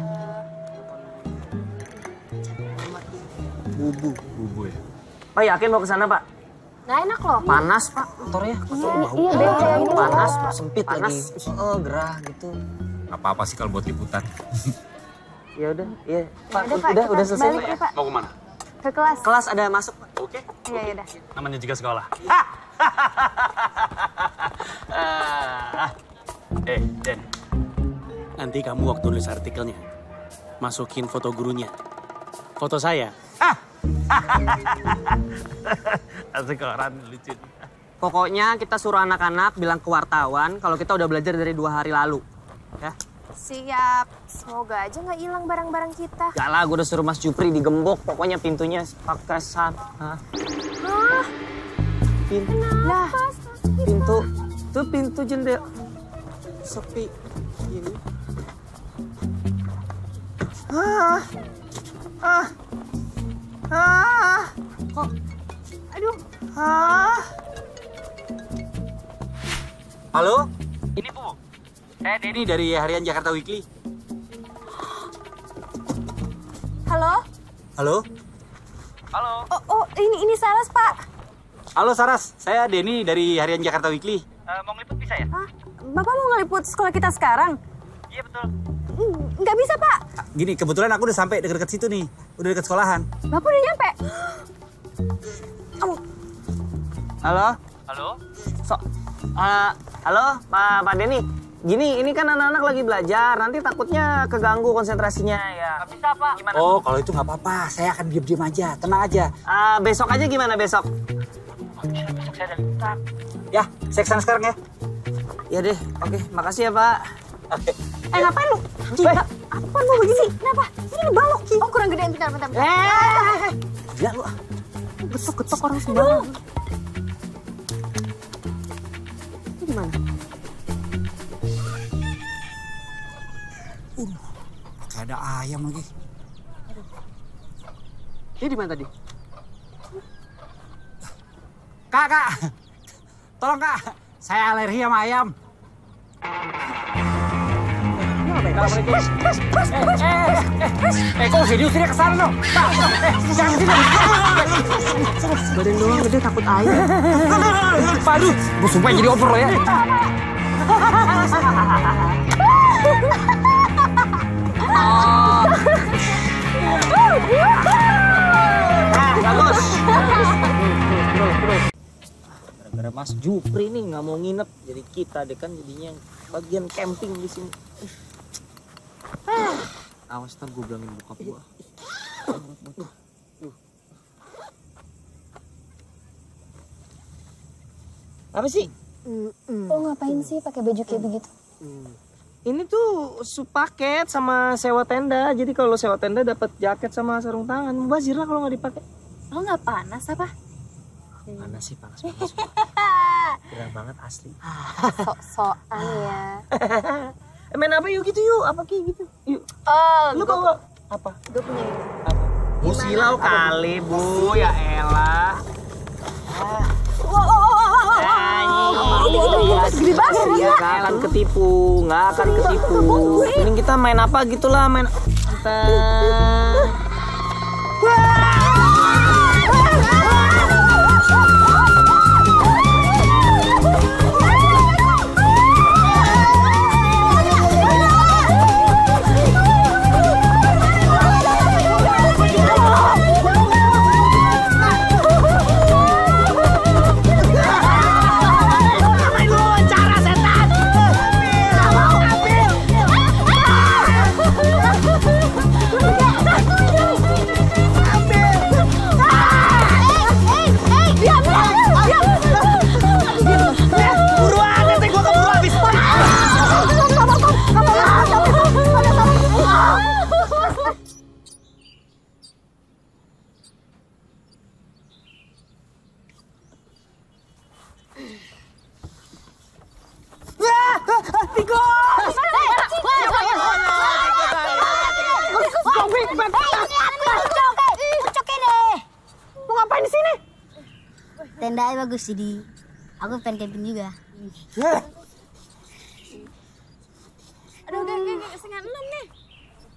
Bubu ya. Pak yakin mau ke sana Pak? Nggak enak loh. Panas Pak, motornya. Iya, beda ini. Panas, sempit lagi. Gerah gitu. Gak apa-apa sih kalau buat liputan. Ya udah, iya. Pak, Pak, udah selesai balik ya, Pak. Mau kemana? Ke kelas. Kelas ada masuk Pak. Oke. Iya, udah. Namanya juga sekolah. Den. Nanti kamu waktu nulis artikelnya, masukin foto gurunya. Foto saya. Asik orang lucu. Pokoknya kita suruh anak-anak bilang ke wartawan kalau kita udah belajar dari 2 hari lalu. Ya. Siap. Semoga aja nggak hilang barang-barang kita. Gak lah, gue udah suruh Mas Jupri digembok. Pokoknya pintunya pakai Lah, pintu. Tuh pintu jendela. Sepi. Gini. Kok? Aduh. Halo? Ini Bu. Saya Denny dari Harian Jakarta Weekly. Halo? Halo? Oh, ini Saras, Pak. Halo Saras, saya Denny dari Harian Jakarta Weekly. Mau ngeliput bisa ya? Bapak mau ngeliput sekolah kita sekarang? Iya betul. Nggak bisa, Pak. Gini, kebetulan aku udah sampai deket-deket situ nih. Udah deket sekolahan. Bapak udah nyampe. Halo? Halo? Halo, Pak Denny. Gini, ini kan anak-anak lagi belajar. Nanti takutnya keganggu konsentrasinya ya. Nggak bisa, Pak. Gimana? Oh, kalau itu nggak apa-apa. Saya akan diam-diam aja. Tenang aja. Besok aja gimana besok? Besok saya ada liputan. Ya, saya kesana sekarang ya. Ya deh, oke. Makasih ya, Pak. Oke. Ngapain lu? Apaan lu begini? Kenapa? Ini lu balok, Ki. Oh, kurang gedean. Bentar. Gila lu. Getok-getok orang sembarangan. Ini gimana? Kayak ada ayam lagi. Dia di mana tadi? Kak. Tolong, Kak. Saya alergi sama ayam. Kok serius dia kesana dong? Jangan sini. Badan doang gede takut ayam. Aduh, gue sumpah jadi over lo ya. Bagus. Gara-gara Mas Jupri nih nggak mau nginep, jadi kita deh kan jadinya bagian camping di sini. Awas ntar gue bilangin bokap gue. Apa sih? Lo ngapain sih pakai baju kayak begitu? Ini tuh paket sama sewa tenda. Jadi kalau sewa tenda dapat jaket sama sarung tangan. Mubazir lah kalau nggak dipakai. Lo nggak panas apa? Panas sih, panas. Gerah banget asli. Sok-sokan ya. Main apa yuk gitu yuk? Apa kayak gitu? Yuk. Oh, Lu kalau apa? gue punya ide. Apa? Bu silau kali, Bu. Ya elah. Gede banget ya. Nggak akan ketipu, nggak akan ketipu. Mending kita main apa gitulah, main apa. Tendanya bagus sih, Di. Aku pengen camping juga. Aduh, gak, setengah 6 nih.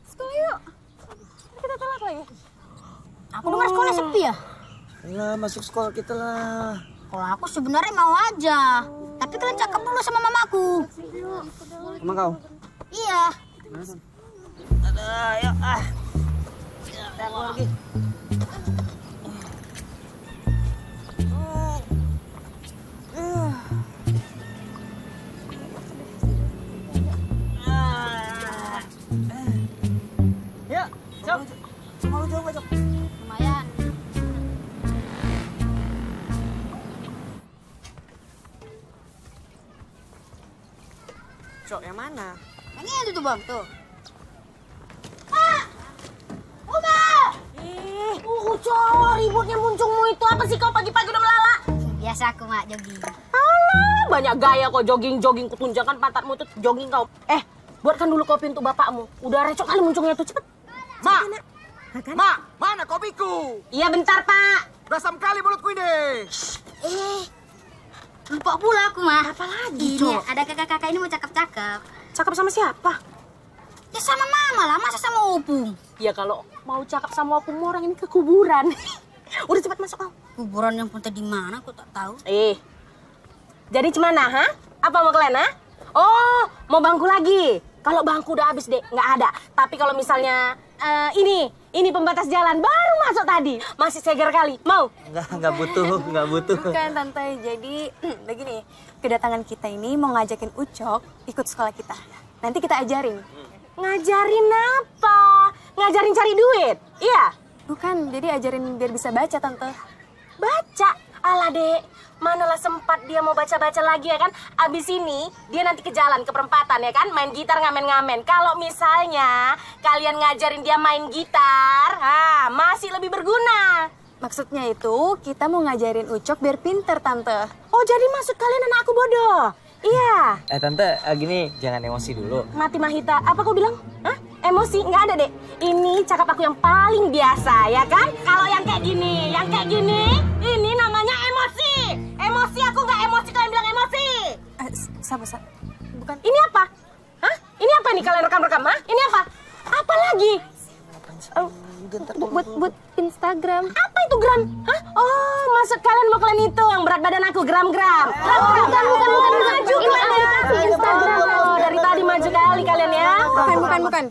Sekolah yuk. Kita telat lagi. Aku dengar sekolah sepi ya? Lah, masuk sekolah kita lah. Kalau aku sebenarnya mau aja. Tapi kalian cakep dulu sama mamaku. Emang kau? Iya. Ada, ayo ah. Aku lagi. Lumayan. Cok, yang mana? Ini itu tuh bang, tuh. Cok, ributnya muncungmu itu apa sih kau pagi-pagi udah melala? Biasa aku mak jogging. Alah, banyak gaya kok jogging kutunjukkan pantatmu tuh jogging kau. Buatkan dulu kopi untuk bapakmu. Udah recok kali muncungnya tuh, cepet. Ma, Ma, mana kopiku? Iya bentar Pak. Berasam kali mulutku ini. Lupa pula aku mah. Apa lagi, Ini Cok? ada kakak-kakak ini mau cakep-cakep. Cakep sama siapa? Ya sama mama lah, masa sama opung? Ya kalau mau cakep sama aku orang ini ke kuburan. Udah cepat masuk kau. Kuburan yang pun di mana aku tak tahu. Jadi gimana, ha? Apa mau kalian, ha? Oh, mau bangku lagi. Kalau bangku udah habis deh, nggak ada. Tapi kalau misalnya ini pembatas jalan baru masuk tadi, masih segar kali. Mau? Nggak butuh. Bukan Tante, jadi begini, kedatangan kita ini mau ngajakin Ucok ikut sekolah kita. Nanti kita ajarin. Ngajarin apa? Ngajarin cari duit? Iya? Bukan, jadi ajarin biar bisa baca Tante. Baca? Alah dek, manalah sempat dia mau baca-baca lagi ya kan? Abis ini dia nanti ke jalan, ke perempatan ya kan? Main gitar ngamen-ngamen. Kalau misalnya kalian ngajarin dia main gitar, masih lebih berguna. Maksudnya itu kita mau ngajarin Ucok biar pinter Tante. Oh jadi maksud kalian anak aku bodoh? Iya. Tante, gini, jangan emosi dulu. Mati Mahita, apa kau bilang? Hah? Emosi? Nggak ada dek. Ini cakap aku yang paling biasa ya kan? Kalau yang kayak gini, ini namanya emosi. Emosi aku nggak emosi, kalian bilang emosi. Sabar. Bukan. Ini apa? Hah? Ini apa nih kalian rekam-rekam? Hah? Ini apa? Apa lagi? Buat Instagram. Apa itu gram? Hah? Oh, maksud kalian mau kalian itu yang berat badan aku gram-gram. Bukan. Maju kalian. Instagram. Oh, dari tadi maju kali kalian ya. Bukan.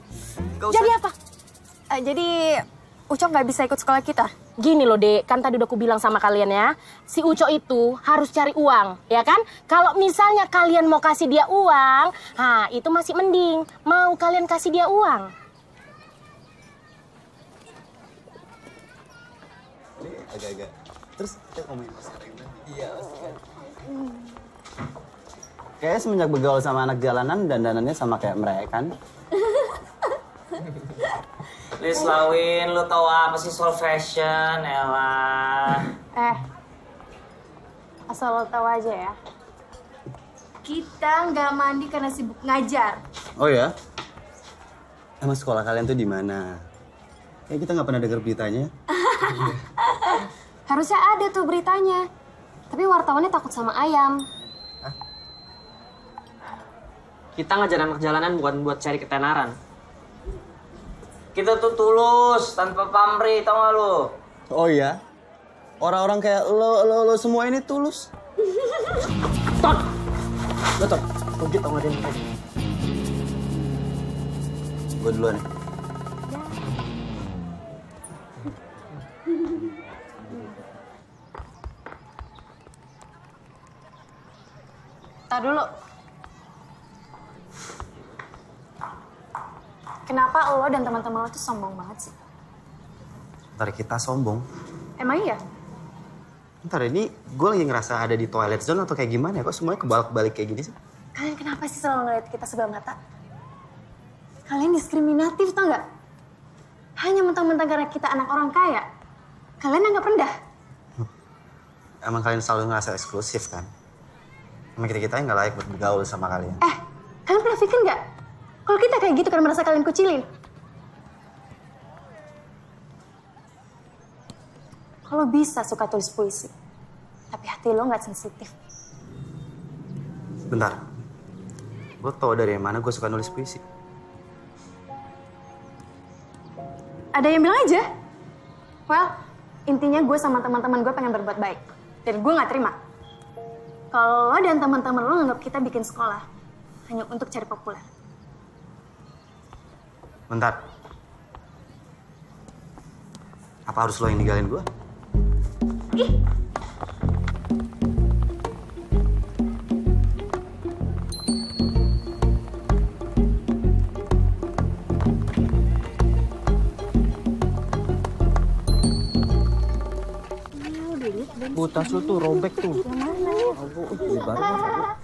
Jadi apa? Jadi Ucok nggak bisa ikut sekolah kita. Gini loh dek, kan tadi udah aku bilang sama kalian ya, si Ucok itu harus cari uang, ya kan? Kalau misalnya kalian mau kasih dia uang, itu masih mending. Mau kalian kasih dia uang? Agak-agak. Terus kita ngomongin sekarang. Iya. Kayaknya semenjak bergaul sama anak jalanan, dandanannya sama kayak mereka kan? Please Lawin, lu tau apa sih soal fashion, elah. Asal lo tahu aja ya. Kita nggak mandi karena sibuk ngajar. Oh ya? Emang sekolah kalian tuh di mana? Kayak kita nggak pernah dengar beritanya. Harusnya ada tuh beritanya. Tapi wartawannya takut sama ayam. Kita ngajar anak jalanan bukan buat cari ketenaran. Kita tuh tulus, tanpa pamrih, tau gak lu? Oh iya? Orang-orang kayak lo semua ini tulus. Ton! Lo Ton, lo gitu tau gak dia mereka? Gue duluan ya. Tar dulu. Kenapa lo dan teman-teman lo tuh sombong banget sih? Ntar kita sombong. Emang iya? Ntar ini gue lagi ngerasa ada di toilet zone atau kayak gimana ya? Kok semuanya kebalik-balik kayak gini sih? Kalian kenapa sih selalu ngeliat kita sebelah mata? Kalian diskriminatif tau nggak? Hanya mentang-mentang karena kita anak orang kaya. Kalian anggap rendah. Emang kalian selalu ngerasa eksklusif kan? Emang kita nggak layak buat bergaul sama kalian. Kalian pernah pikir nggak? Kalau kita kayak gitu karena merasa kalian kucilin. Kalau bisa suka tulis puisi, tapi hati lo nggak sensitif. Bentar. Lo tau dari mana gue suka nulis puisi? Ada yang bilang aja. Well, intinya gue sama teman-teman gue pengen berbuat baik. Dan gue nggak terima. Kalau lo dan teman-teman lo nganggap kita bikin sekolah hanya untuk cari populer. Bentar. Apa harus lo yang ninggalin gue? Ih! Tas lu tuh robek tuh. Kita murid.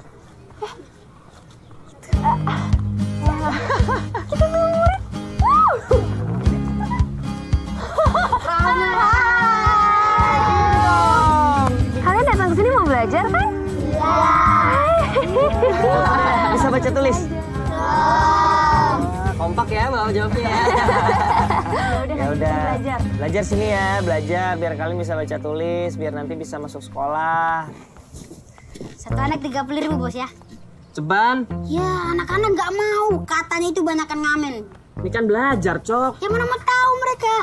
Kalian datang ke sini mau belajar kan? Bisa baca tulis? Kompak ya bawa jawabnya ya. Ya udah. Belajar sini ya, belajar biar kalian bisa baca tulis, biar nanti bisa masuk sekolah. Satu anak 30.000 bos ya. Ceban. Ya anak-anak nggak mau, katanya itu banyakan ngamen. Ini kan belajar, Cok. Ya mana mau tahu mereka.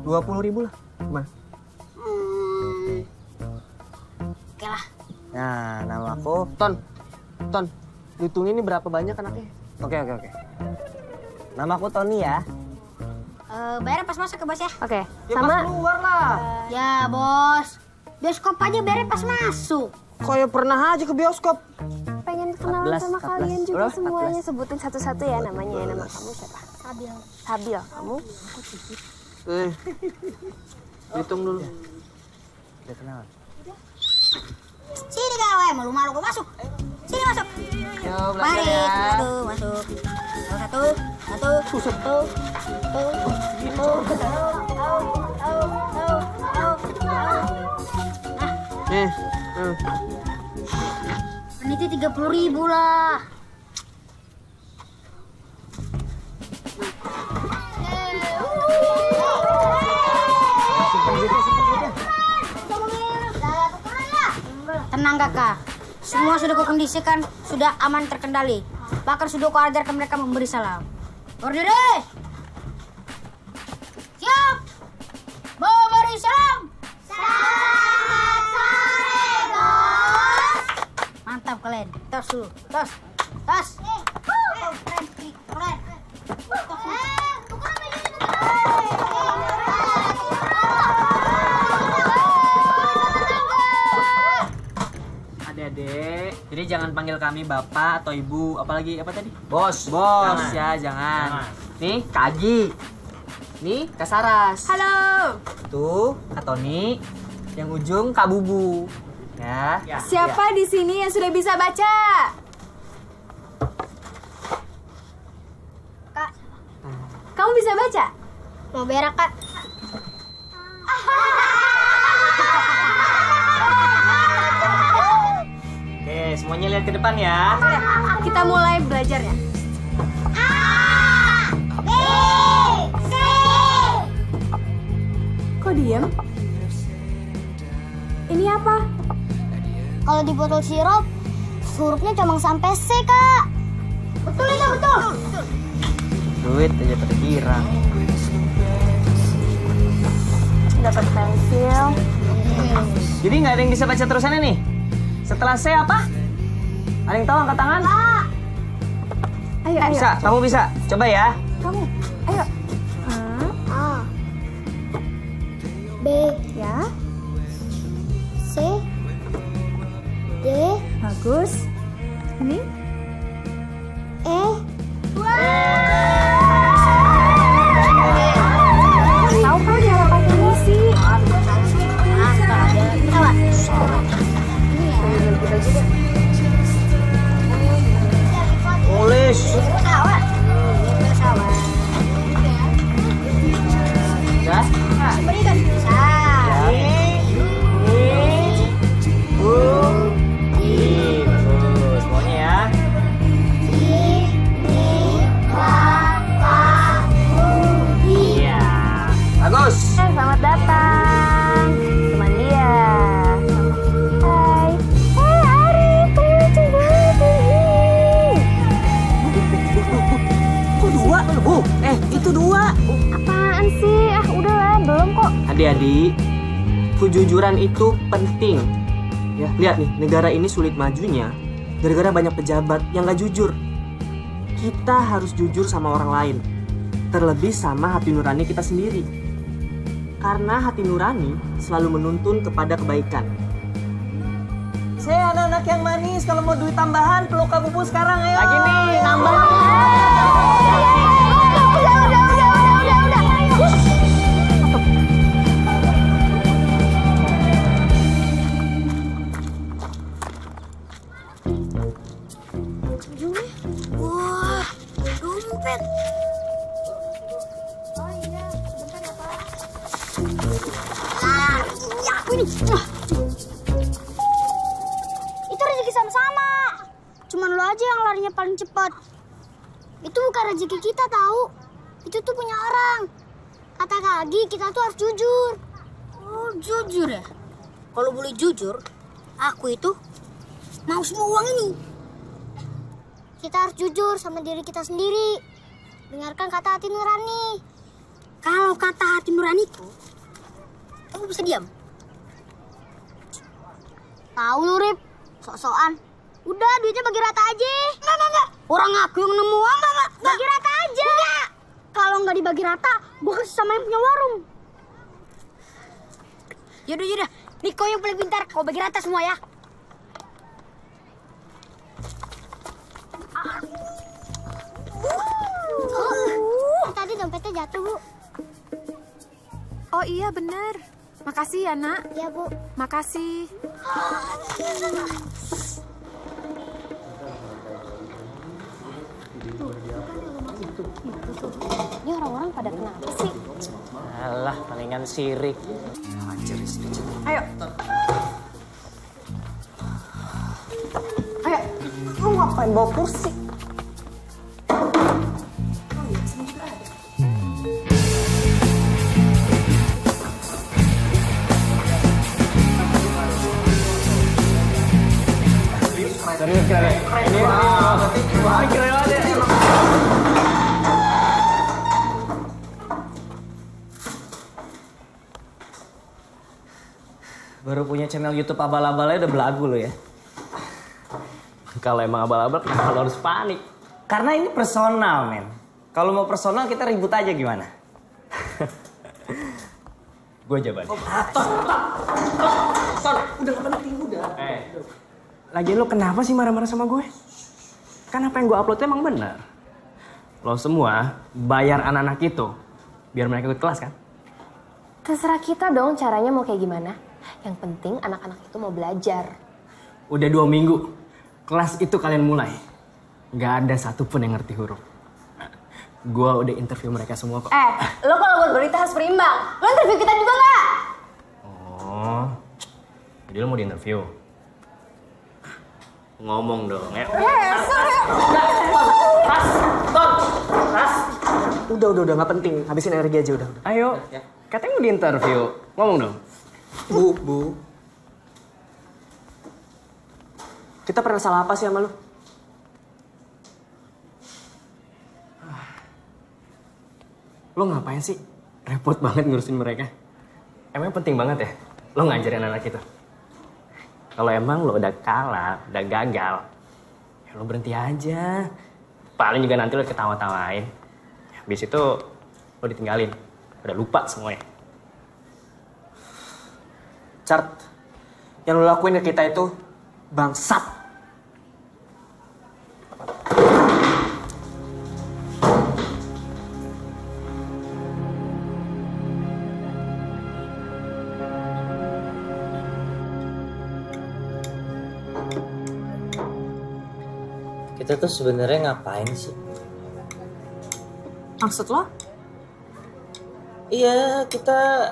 20.000 lah. Gimana? Oke lah. Nah, nama aku Ton. Ton, hitung ini berapa banyak anaknya? Oke. Nama aku Tony ya. Bayarnya pas masuk ke bos ya. Oke. Ya sama. Pas keluar lah. Ya bos. Bioskop aja bayarnya pas masuk. Kayak pernah aja ke bioskop. Pengen kenalan sama kalian juga semuanya. Sebutin satu-satu ya namanya. Ya, nama kamu siapa? Sabil. Sabil. Kamu? Hitung dulu. Udah kenalan. Sini kawan, malu-malu gue masuk. Sini masuk. Yo, belajar mari, ya. masuk. Satu. Nih. Ini 30.000 lah. Tenang kakak, semua sudah kukondisikan, sudah aman terkendali. Bahkan sudah kuajarkan mereka memberi salam. Berdiri. Siap. Memberi salam. Selamat sore, bos. Mantap kalian. Tos dulu. Tos. Keren. Adik-adik, jadi jangan panggil kami bapak atau ibu, apalagi apa tadi? Bos. Jangan. Nih, Kak Agi. Nih, Kak Saras. Halo. Tuh, Kak Tony. Yang ujung Kak Bubu. Ya. Siapa di sini yang sudah bisa baca? Kak. Kamu bisa baca? Mau berak, Kak. Oke, semuanya lihat ke depan ya. Kita mulai belajarnya. A, B, C, Kalau di botol sirup, hurufnya cuma sampai C, Kak. Betul itu, betul. Duit aja terkirang. Dapat pensil. Jadi nggak ada yang bisa baca terusannya nih? Setelah C apa? Ada yang tahu angkat tangan? Ayo. Bisa, kamu bisa. Coba ya. Kamu, ayo. A. B. Ya. C. D. Bagus. Ini. E. Tahu kan cara pakai misi? Tulis. Ya? Berikan bisa. Bagus. Semuanya ya. Iya. Bagus. Selamat datang. Teman dia. Hai. Hai Arif, lucu banget ini. Kok dua? Itu dua. Apaan sih? Udahlah, belum kok. Adik-adik, kejujuran itu penting. Ya, lihat nih, negara ini sulit majunya gara-gara banyak pejabat yang gak jujur. Kita harus jujur sama orang lain, terlebih sama hati nurani kita sendiri. Karena hati nurani selalu menuntun kepada kebaikan. Saya anak-anak yang manis, kalau mau duit tambahan peluk Kak Bubu sekarang, ayo. Lagi nih, nambah. Wah, dompet. Ya, ini. Itu rezeki sama-sama. Cuman lo aja yang larinya paling cepat. Itu bukan rezeki kita tahu. Itu tuh punya orang. Kata Kak Agi, kita tuh harus jujur. Oh, jujur ya? Kalau boleh jujur, aku itu mau semua uang ini. Kita harus jujur sama diri kita sendiri. Dengarkan kata hati nurani. Kalau kata hati nuraniku, kamu bisa diam. Tahu lu, Rip. Sok-sokan. Udah, duitnya bagi rata aja. Enggak. Orang aku yang nemu uang, enggak. Bagi rata aja. Enggak. Kalau nggak dibagi rata, gue kasih sama yang punya warung. Yaudah. Nih kau yang paling pintar, kau bagi rata semua ya. Tadi dompetnya jatuh, Bu. Oh iya bener. Makasih ya nak. Iya Bu. Makasih. Ini orang-orang pada kenapa sih? Alah, palingan sirik. Anjir, Ayo. Ayo. Lu ngapain bawa kursi? Serius kali. Ini keren banget ya. Baru punya channel YouTube abal-abalnya udah belagu lo ya. Kalau emang abal-abal kenapa lo harus panik? Karena ini personal, men. Kalau mau personal kita ribut aja gimana? Gue jawabannya. Ton, udah gak penting, udah. Lagian lo kenapa sih marah-marah sama gue? Kan apa yang gue upload emang benar. Lo semua bayar anak-anak itu biar mereka ikut kelas kan? Terserah kita dong caranya mau kayak gimana. Yang penting anak-anak itu mau belajar. Udah 2 minggu kelas itu kalian mulai. Gak ada satupun yang ngerti huruf. Gue udah interview mereka semua kok. Lo kalau buat berita harus berimbang. Lo interview kita juga nggak? Oh, jadi lo mau di interview? Ngomong dong ya. Udah nggak penting. Habisin energi aja udah. Ayo, katanya mau di interview. Ngomong dong. Bu. Kita pernah salah apa sih sama lu? Lo ngapain sih? Repot banget ngurusin mereka. Emang penting banget ya lo ngajarin anak itu? Kalau emang lo udah kalah, udah gagal, ya lo berhenti aja. Paling juga nanti lo ketawa-tawain. Habis itu lo ditinggalin. Udah lupa semuanya. Chart, yang lo lakuin ke kita itu bangsat. Kita tuh sebenarnya ngapain sih? Maksud lo? Iya, kita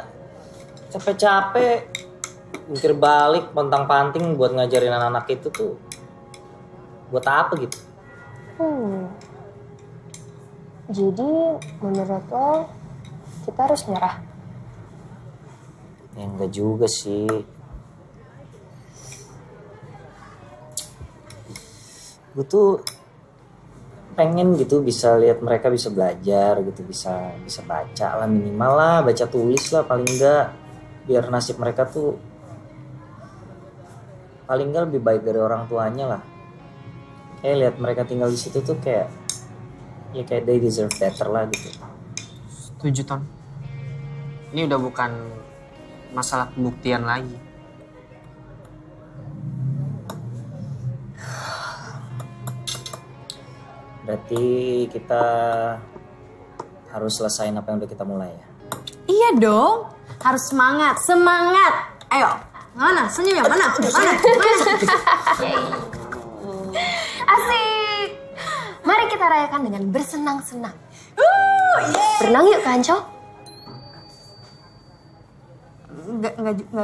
capek-capek mikir balik, pontang-panting buat ngajarin anak-anak itu tuh buat apa gitu? Jadi menurut lo kita harus nyerah? Ya enggak juga sih. Gue tuh pengen gitu bisa lihat mereka bisa belajar gitu, bisa baca lah minimal lah, baca tulis lah paling enggak, biar nasib mereka tuh paling enggak lebih baik dari orang tuanya lah. Kayak lihat mereka tinggal di situ tuh kayak ya kayak they deserve better lah gitu. Setuju, Ton. Ini udah bukan masalah pembuktian lagi. Berarti kita harus selesain apa yang udah kita mulai ya? Iya dong, harus semangat, semangat. Ayo, mana senyum ya? Mana? Asik. Mari kita rayakan dengan bersenang-senang. Berenang yuk, Kancol. Enggak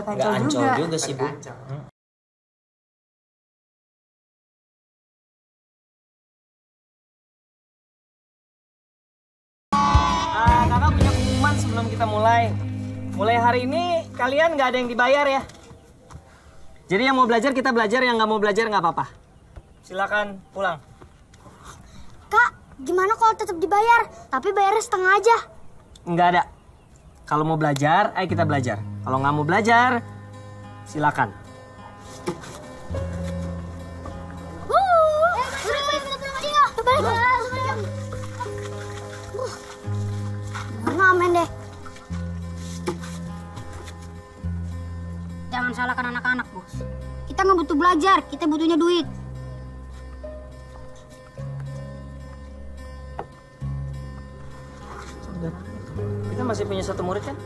Kancol juga. Ancol juga sih, Bu. Kakak punya pengumuman sebelum kita mulai. Mulai hari ini kalian nggak ada yang dibayar ya. Jadi yang mau belajar kita belajar, yang nggak mau belajar nggak apa-apa. Silakan pulang. Kak, gimana kalau tetap dibayar? Tapi bayarnya setengah aja. Nggak ada. Kalau mau belajar, ayo kita belajar. Kalau nggak mau belajar, silakan. Ngamen deh. Jangan salahkan anak-anak, Bos. Kita nggak butuh belajar, kita butuhnya duit. Kita masih punya satu murid kan?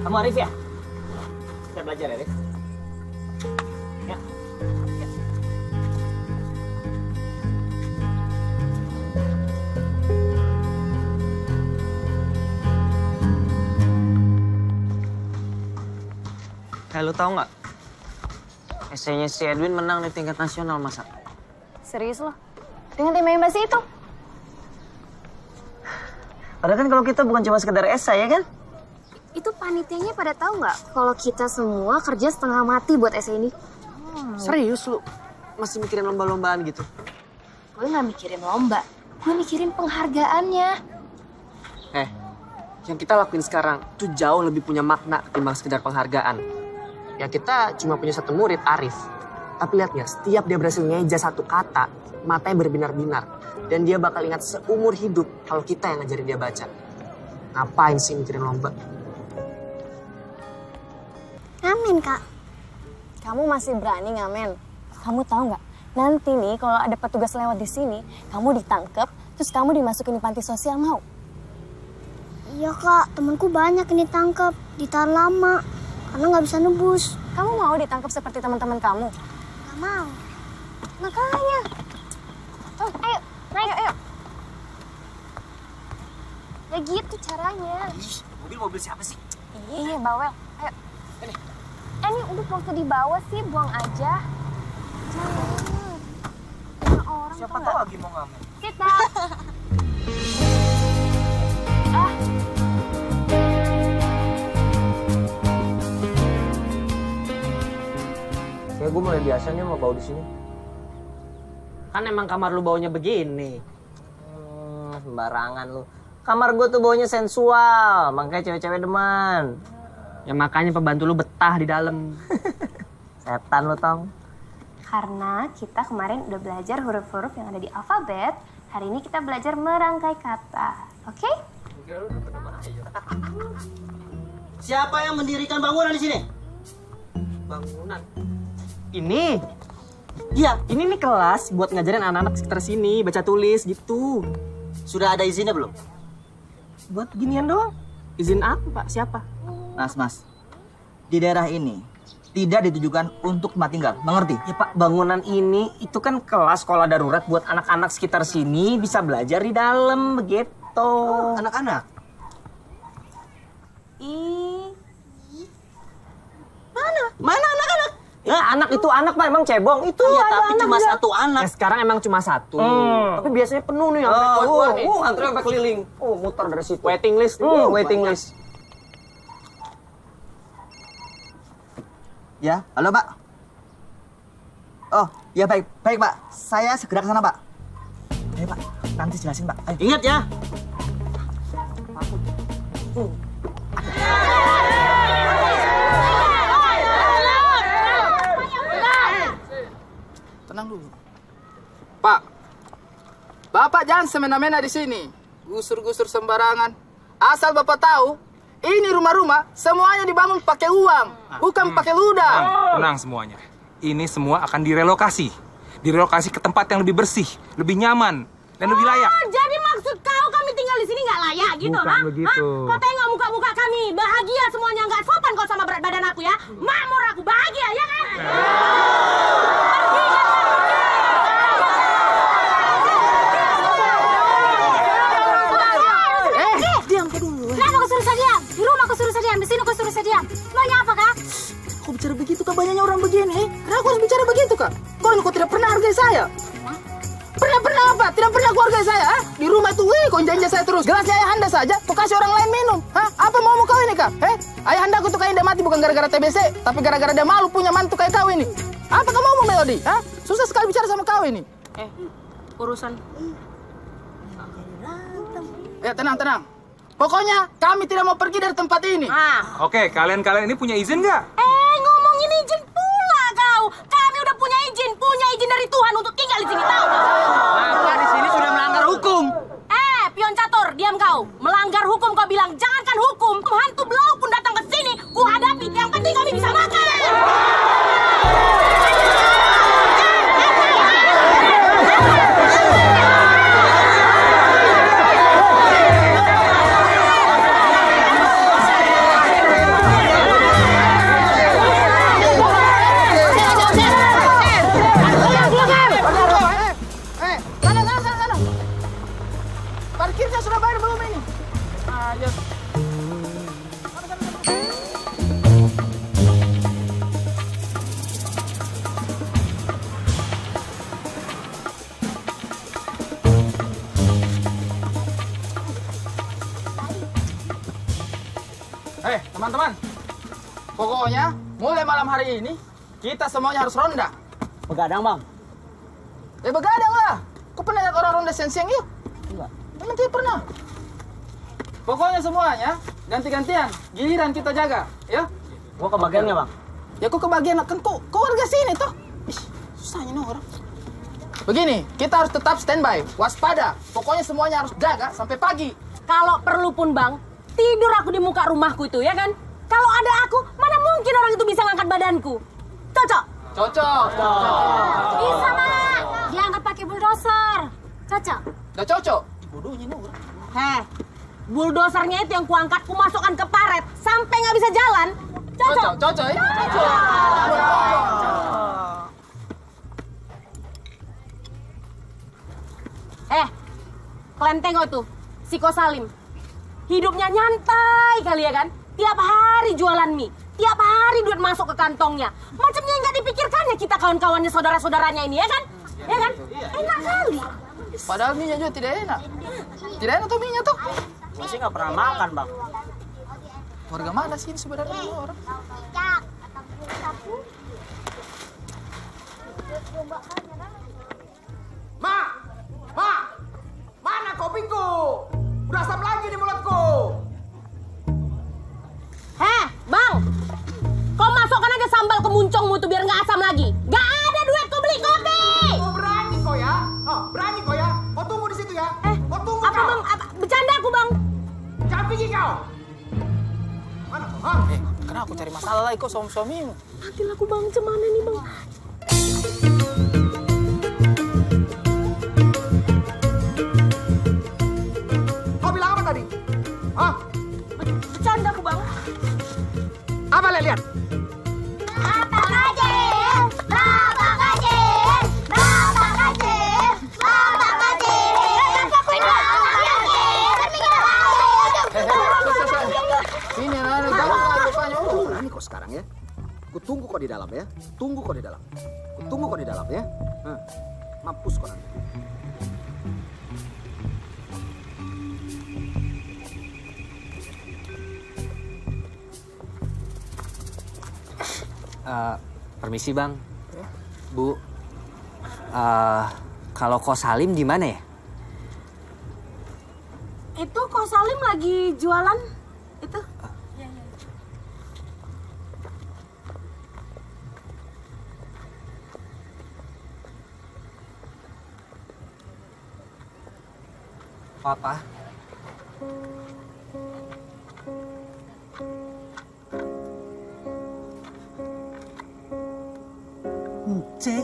Kamu Arif ya? Kita belajar ya, Arif. Ya. Lu tahu nggak? Esainya si Edwin menang di tingkat nasional, masa? Serius lo? Dengan tema yang basi itu? Padahal kan kalau kita bukan cuma sekedar esai, ya kan? Itu panitianya pada tahu nggak kalau kita semua kerja setengah mati buat esai ini? Serius lu? Masih mikirin lomba-lombaan gitu? Gue nggak mikirin lomba, gue mikirin penghargaannya. Yang kita lakuin sekarang tuh jauh lebih punya makna ketimbang sekedar penghargaan. Ya kita cuma punya satu murid, Arif. Tapi lihat ya, setiap dia berhasil ngeja satu kata, matanya berbinar-binar. Dan dia bakal ingat seumur hidup kalau kita yang ngajarin dia baca. Ngapain sih mikirin lomba? Ngamen, Kak. Kamu masih berani ngamen? Kamu tahu nggak? Nanti nih kalau ada petugas lewat di sini, kamu ditangkep, terus kamu dimasukin di panti sosial, mau? Iya, Kak. Temanku banyak yang ditangkap, ditahan lama. Karena nggak bisa nebus. Kamu mau ditangkap seperti teman-teman kamu? Nggak mau. Makanya. Oh, ayo, naik. Ayo. Ya gitu caranya. Mobil siapa sih? Iya, bawel. Ayo. Ini udah waktu dibawa sih, buang aja. Jangan. Orang Siapa tahu lagi mau ngamen. Kita. gue mulai biasa nih sama bau di sini. Kan emang kamar lu baunya begini. Sembarangan lu. Kamar gue tuh baunya sensual, makanya cewek-cewek deman. Ya makanya pembantu lu betah di dalam. Setan lu, Tong. Karena kita kemarin udah belajar huruf-huruf yang ada di alfabet, hari ini kita belajar merangkai kata. Oke? Siapa yang mendirikan bangunan di sini? Bangunan? Ini? Iya, ini nih kelas buat ngajarin anak-anak sekitar sini, baca tulis gitu. Sudah ada izinnya belum? Buat ginian doang. Izin apa, Pak? Siapa? Mas, di daerah ini tidak ditujukan untuk tempat tinggal, mengerti? Ya Pak, bangunan ini itu kan kelas sekolah darurat buat anak-anak sekitar sini bisa belajar di dalam begitu. Oh, anak-anak? Mana anak-anak? Ya anak itu anak Pak, emang cebong. Itu ya, ada tapi anak cuma ya. satu anak. Ya sekarang emang cuma satu. Tapi biasanya penuh nih sampai kuat-kuat nih. Antri sampai keliling. Muter dari situ. Waiting list. Waiting list. Ya, halo Pak. Oh, ya baik, Pak. Saya segera ke sana, Pak. Ayo Pak, nanti jelasin Pak. Ayo. Ingat ya. Tenang dulu. Pak, Bapak jangan semena-mena di sini. Gusur-gusur sembarangan. Asal Bapak tahu, ini rumah-rumah semuanya dibangun pakai uang, bukan pakai ludah. Tenang semuanya. Ini semua akan direlokasi. Direlokasi ke tempat yang lebih bersih, lebih nyaman, dan lebih layak. Jadi maksud kau kami tinggal di sini nggak layak gitu, Bukan begitu. Kau tengok muka-muka kami, bahagia semuanya, nggak sopan kau sama berat badan aku ya. Makmur aku bahagia, ya kan? Diam kau dulu. Kenapa kau suruh saya diam? Di rumah kau suruh saya diam, di sini kau suruh saya diam. Maunya apa, Kak? Kau bicara begitu Kak, banyaknya orang begini. Kenapa kau harus bicara begitu Kak? Kau tidak pernah hargai saya. Pernah apa? Tidak pernah kau hargai saya, ha? Di rumah itu, kau janji saya terus. Gelasnya ayahanda saja, kau kasih orang lain minum. Hah? Apa mau kau ini Kak? Ayahanda aku tuh kayaknya mati bukan gara-gara TBC, tapi gara-gara dia malu punya mantu kayak kau ini. Apa kau mau Melody? Hah? Susah sekali bicara sama kau ini. Urusan. Ya tenang. Pokoknya kami tidak mau pergi dari tempat ini. Oke, kalian ini punya izin nggak? Ngomongin izin pula kau. Kami udah punya izin dari Tuhan untuk tinggal di sini, tahu? Maka di sini sudah melanggar hukum. Pion catur, diam kau. Melanggar hukum kau bilang, jangankan hukum, hantu belau pun datang ke sini, ku hadapi. Yang penting kami bisa makan. Sana. Parkirnya sudah bayar belum ini? Ayo. Teman-teman. Pokoknya mulai malam hari ini kita semuanya harus ronda. Begadang, Bang. Begadang lah. Kau pernah lihat orang ronda siang-siang yuk? Enggak. Memang tidak pernah. Pokoknya semuanya ganti-gantian. Giliran kita jaga, ya? Gua kebagiannya, Bang. Ya kok kebagian kan kau warga sini toh. Ih, susahnya nih orang. Begini, kita harus tetap standby, waspada. Pokoknya semuanya harus jaga sampai pagi. Kalau perlu pun Bang, tidur aku di muka rumahku itu, ya kan? Kalau ada aku, mana mungkin orang itu bisa ngangkat badanku? Cocok? Cocok. Bisa, Mak. Diangkat pakai bulldozer. Cocok. Udah cocok. Bodohnya nih orang. Bulldosernya itu yang kuangkat, kumasukkan ke paret sampai nggak bisa jalan. Cocok. Cocok ya? Cocok. Kalian tengok tuh, si Ko Salim. Hidupnya nyantai kali ya kan? Tiap hari jualan mie. Tiap hari duit masuk ke kantongnya. Macamnya nggak dipikirkannya kita kawan-kawannya, saudara-saudaranya ini, ya kan? Ya kan? Enak kali. Padahal mie-nya juga tidak enak. Tidak enak tuh mie-nya tuh. Gua sih nggak pernah makan, Bang. Warga mana sih ini sebenarnya orang? Mak! Mak! Mana kopiku? Udah asam lagi di mulutku. Heh, Bang. Kau masukkan aja sambal ke muncungmu tuh biar nggak asam lagi. Nggak ada duit kau beli kopi. Oh, berani kau ya? Oh, berani kau ya? Kau tunggu di situ ya? Kau tunggu Apa kau. Bang? Bercanda aku, Bang. Jangan pergi kau. Mana kau? Hah? Kenapa aku cari masalah lagi kok suami-suamimu? Mati lah aku, Bang. Cemana nih, Bang? Kau bilang apa tadi? Hah? Bercanda aku, Bang. Apa lihat? Bapak Kajin! Bapak Kajin! Bapak Kajin! Bapak Kajin! Sini anak, jangan lupanya. Berani kau sekarang ya? Ku tunggu kau di dalam ya. Tunggu kau di dalam. Ku tunggu kau di dalam ya. Mampus kau nanti. Permisi Bang, Bu. Kalau Ko Salim di mana ya? Itu Ko Salim lagi jualan itu. Papa. Cek.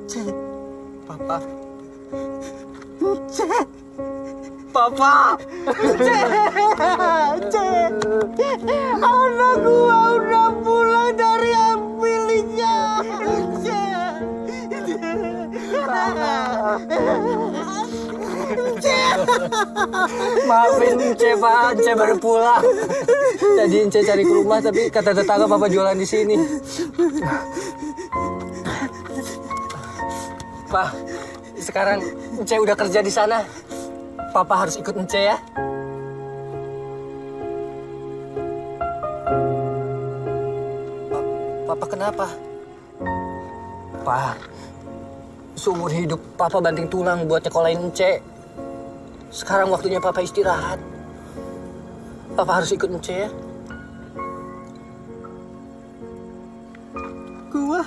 Cek. Papa. Cek. Papa. Cek. Cek. Anak gua udah pulang dari ambilnya. Cek. Maafin Ence Pak, Ence baru pulang. Tadi Ence cari ke rumah tapi kata tetangga Papa jualan di sini. Pak, sekarang Ence udah kerja di sana. Papa harus ikut Ence ya. Papa kenapa? Pak, seumur hidup Papa banting tulang buat nyekolahin Ence. Sekarang waktunya Papa istirahat. Papa harus ikut Ence ya. Gua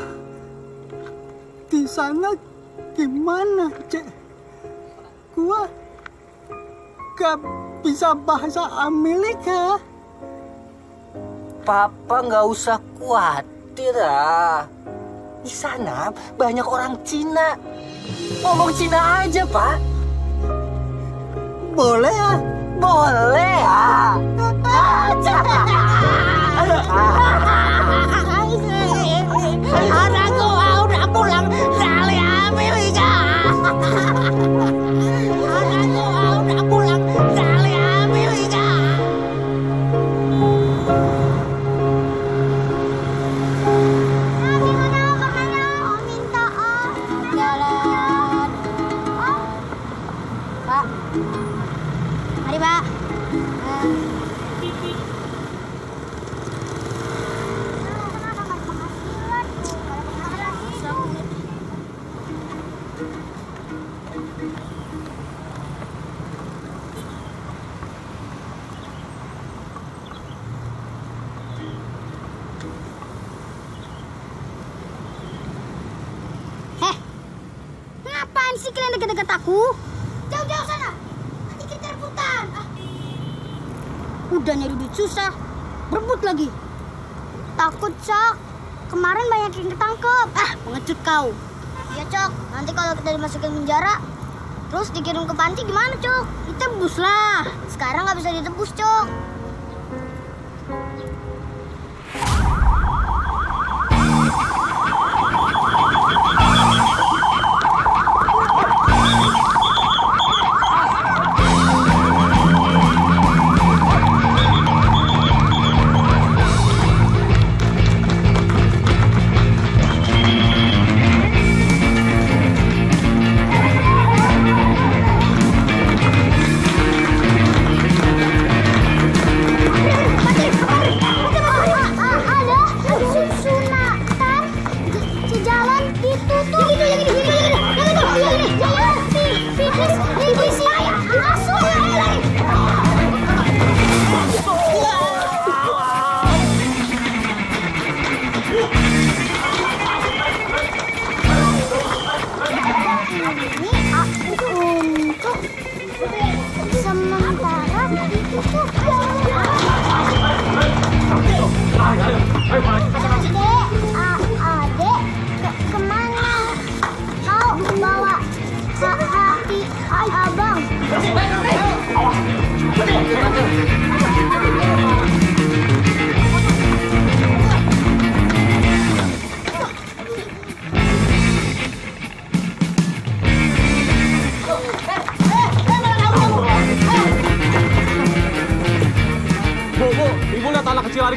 di sana gimana, Cek? Gua gak bisa bahasa Amerika. Papa nggak usah khawatir ah. Di sana banyak orang Cina. Ngomong Cina aja, Pak. Boleh ya? Boleh ya. Anakku udah pulang dari Amerika. Anakku udah pulang dari Amerika. Pak. Mari, Pak. Ngapain sih kalian deket-deket aku? Jauh-jauh sana. Nanti kita rebutan. Udah nyari duit susah. Berebut lagi. Takut, Cok. Kemarin banyak yang ketangkep. Pengecut kau. Iya, Cok. Nanti kalau kita dimasukin penjara, terus dikirim ke panti gimana, Cok? Ditebus lah. Sekarang nggak bisa ditebus, Cok.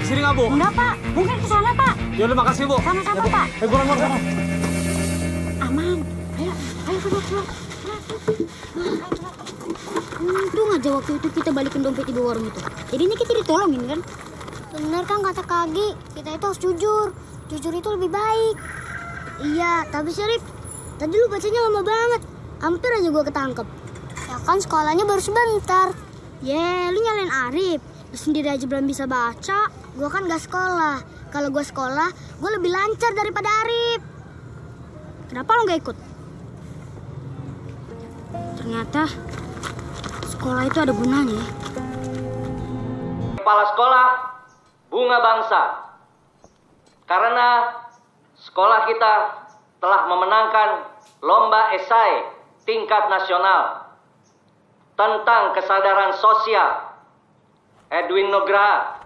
sini nggak, Bu? Enggak, Pak. Mungkin ke sana, Pak. Ya udah, makasih, Bu. Sama-sama, Pak. Buruan. Aman. Ayo keluar. Untung aja waktu itu kita balikin dompet ibu warung itu. Jadinya kita ditolongin kan? Bener kan kata Kagi, kita itu harus jujur. Jujur itu lebih baik. Iya, tapi Syarif, tadi lu bacanya lama banget. Hampir aja gua ketangkep. Ya kan sekolahnya baru sebentar. Lu nyalain Arif. Lu sendiri aja belum bisa baca. Gua kan gak sekolah. Kalau gua sekolah, gua lebih lancar daripada Arif. Kenapa lo gak ikut? Ternyata sekolah itu ada gunanya. Kepala sekolah Bunga Bangsa. Karena sekolah kita telah memenangkan lomba esai tingkat nasional tentang kesadaran sosial. Edwin Nugraha,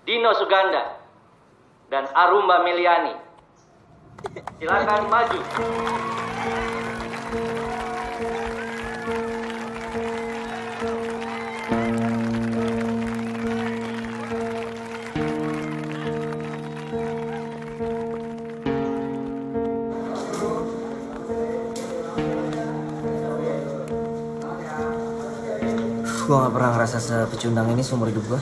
Dino Suganda, dan Arumba Meliani. Silakan maju. Gue gak pernah ngerasa sepecundang ini seumur hidup gue.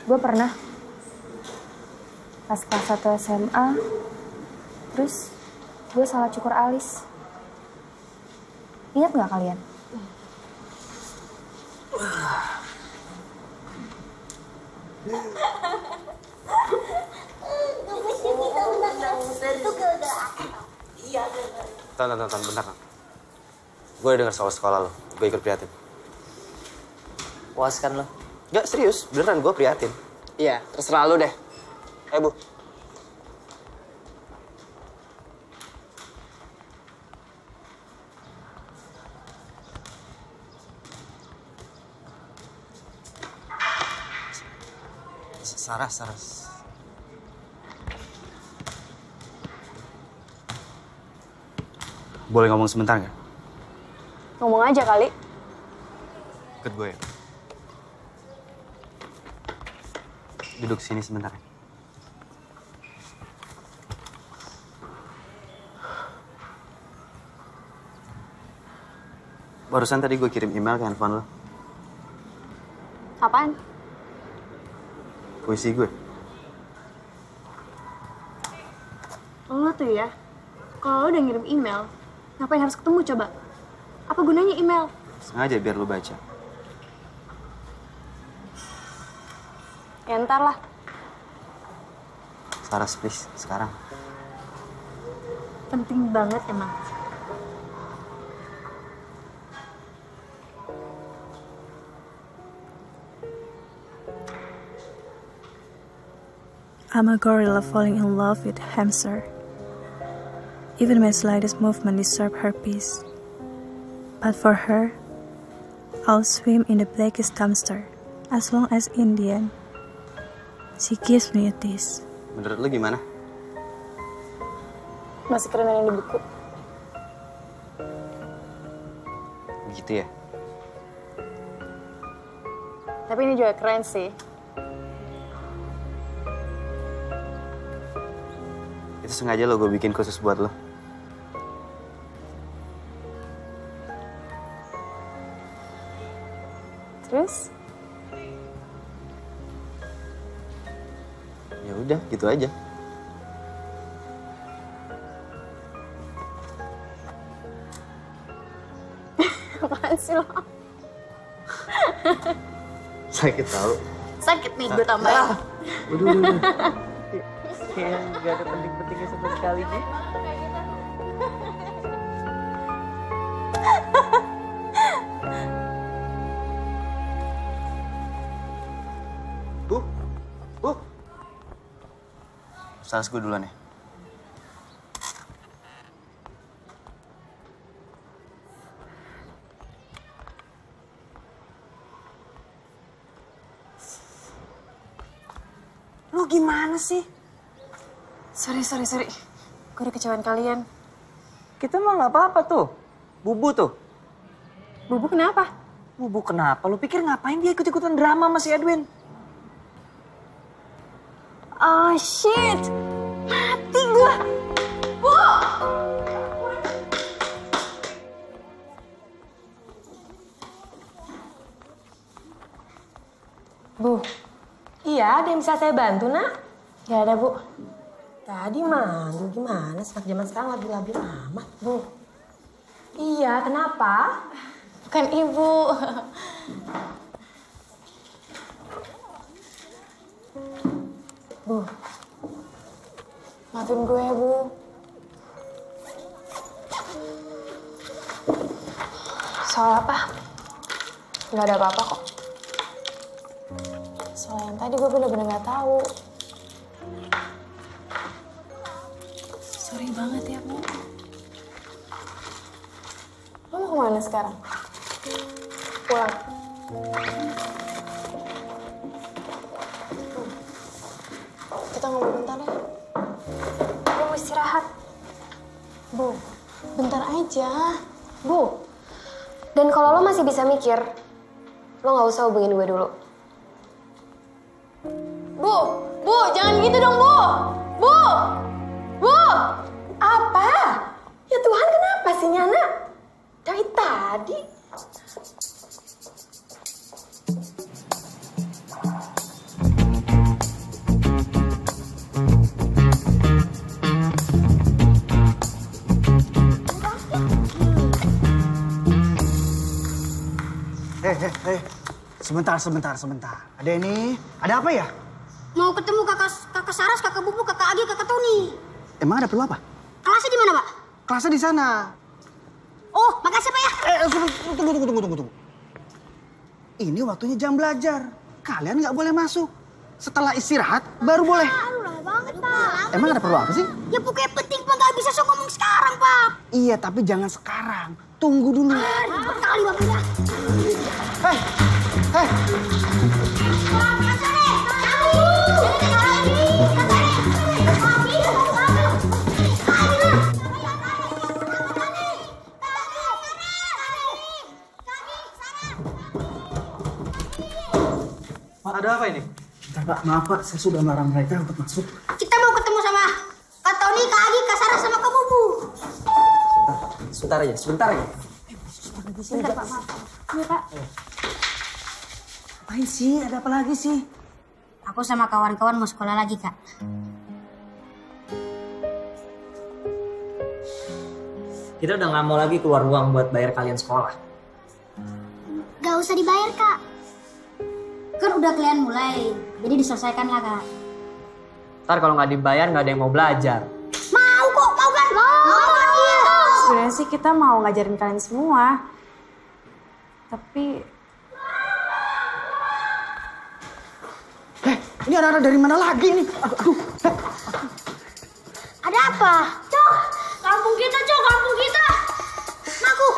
Gue pernah. Pas kelas 1 SMA, terus gue salah cukur alis. Ingat gak kalian? Tahan, bentar. Gue udah denger soal sekolah lo, gue ikut prihatin. Puas kan lo? Gak, serius, beneran gue prihatin. Iya, terserah lu deh. Bu. Sarah. Boleh ngomong sebentar nggak? Ngomong aja kali. Ikut gue ya. Duduk sini sebentar. Barusan tadi gue kirim email ke handphone lo. Apaan? Puisi gue. Lo tuh ya, kalau lo udah ngirim email, ngapain harus ketemu coba? Apa gunanya email? Sengaja biar lo baca. Ya ntar lah. Sarah, please, sekarang. Penting banget emang. I'm a gorilla falling in love with a hamster. Even my slightest movement disturbs her peace. But for her, I'll swim in the blackest dumpster, as long as Indian. She gives me a tease. Menurut lu gimana? Masih keren yang di buku. Gitu ya? Tapi ini juga keren sih. Itu sengaja lo gue bikin khusus buat lo. Terus? Ya udah, gitu aja. Apaan sih lo? Sakit tau. Sakit nih gue tambahin. Udah. Kayak gak ada penting-pentingnya sama sekali nih. Bu. Salas gue duluan ya. Lu gimana sih? Sorry. Gue udah kecewain kalian. Kita mah gak apa-apa tuh. Bubu tuh. Bubu kenapa? Bu, kenapa? Lu pikir ngapain dia ikut-ikutan drama sama si Edwin? Oh shit, mati gua. Bu! Bu, iya ada yang bisa saya bantu, Nak? Gak ada, Bu. Tadi manggil gimana? Anak zaman sekarang labil-labil amat, Bu. Iya, kenapa? Bukan Ibu. Bu, maafin gue ya, Bu. Soal apa? Gak ada apa-apa kok. Soal yang tadi gue bener-bener gak tahu. Sorry banget ya, Bu. Lo mau kemana sekarang? Pulang? Kita ngobrol bentar ya. Gue mau istirahat. Bu, bentar aja. Bu, dan kalau lo masih bisa mikir, lo gak usah hubungin gue dulu. Bu, jangan gitu dong, Bu. Bu, apa? Ya Tuhan, kenapa sih Nyana? Dari tadi. Sebentar. Ada ini, ada apa ya? Mau ketemu kakak Saras, kakak Bubu, kakak Agi, kakak Tony. Emang ada perlu apa? Kelasnya di mana, Pak? Kelasnya di sana. Oh, makasih, Pak ya. Tunggu. Ini waktunya jam belajar. Kalian nggak boleh masuk. Setelah istirahat, baru boleh. Lama banget, Pak. Emang ada perlu apa sih? Ya pokoknya penting, Pak. Nggak bisa sok ngomong sekarang, Pak. Iya, tapi jangan sekarang. Tunggu dulu. Ribet kali, Bapak ya. Hei. Pak, ada apa ini? Bentar, Pak. Maaf, Pak. Saya sudah melarang mereka untuk masuk. Kita mau ketemu sama Kak Tony, Kak Agi, Kak Saras, sama Kak Bubu. Sebentar aja. Bentar, Pak. Maaf. Iya, Pak. Apain sih? Ada apa lagi sih? Aku sama kawan-kawan mau sekolah lagi, Kak. Kita udah nggak mau lagi keluar uang buat bayar kalian sekolah. Gak usah dibayar, Kak. Kan udah kalian mulai, jadi diselesaikan lah, Kak. Ntar kalau nggak dibayar nggak ada yang mau belajar. Mau kok, mau kan? Mau kan, iya. Sebenarnya sih kita mau ngajarin kalian semua. Tapi... Ini anak-anak dari mana lagi nih? Aduh. Ada apa? Cok, kampung kita, Cok, kampung kita. Aku.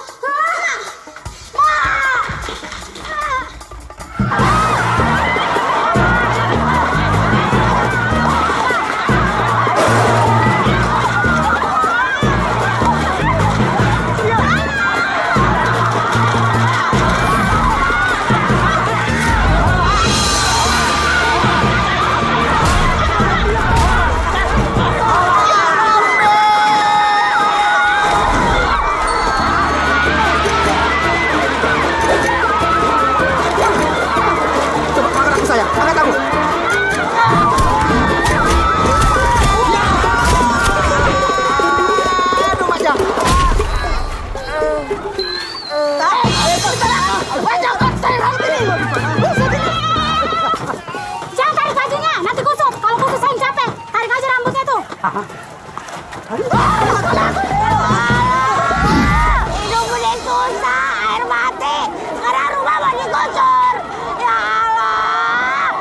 Hidup udah susah, air mati. Sekarang rumah mau digusur. Ya Allah.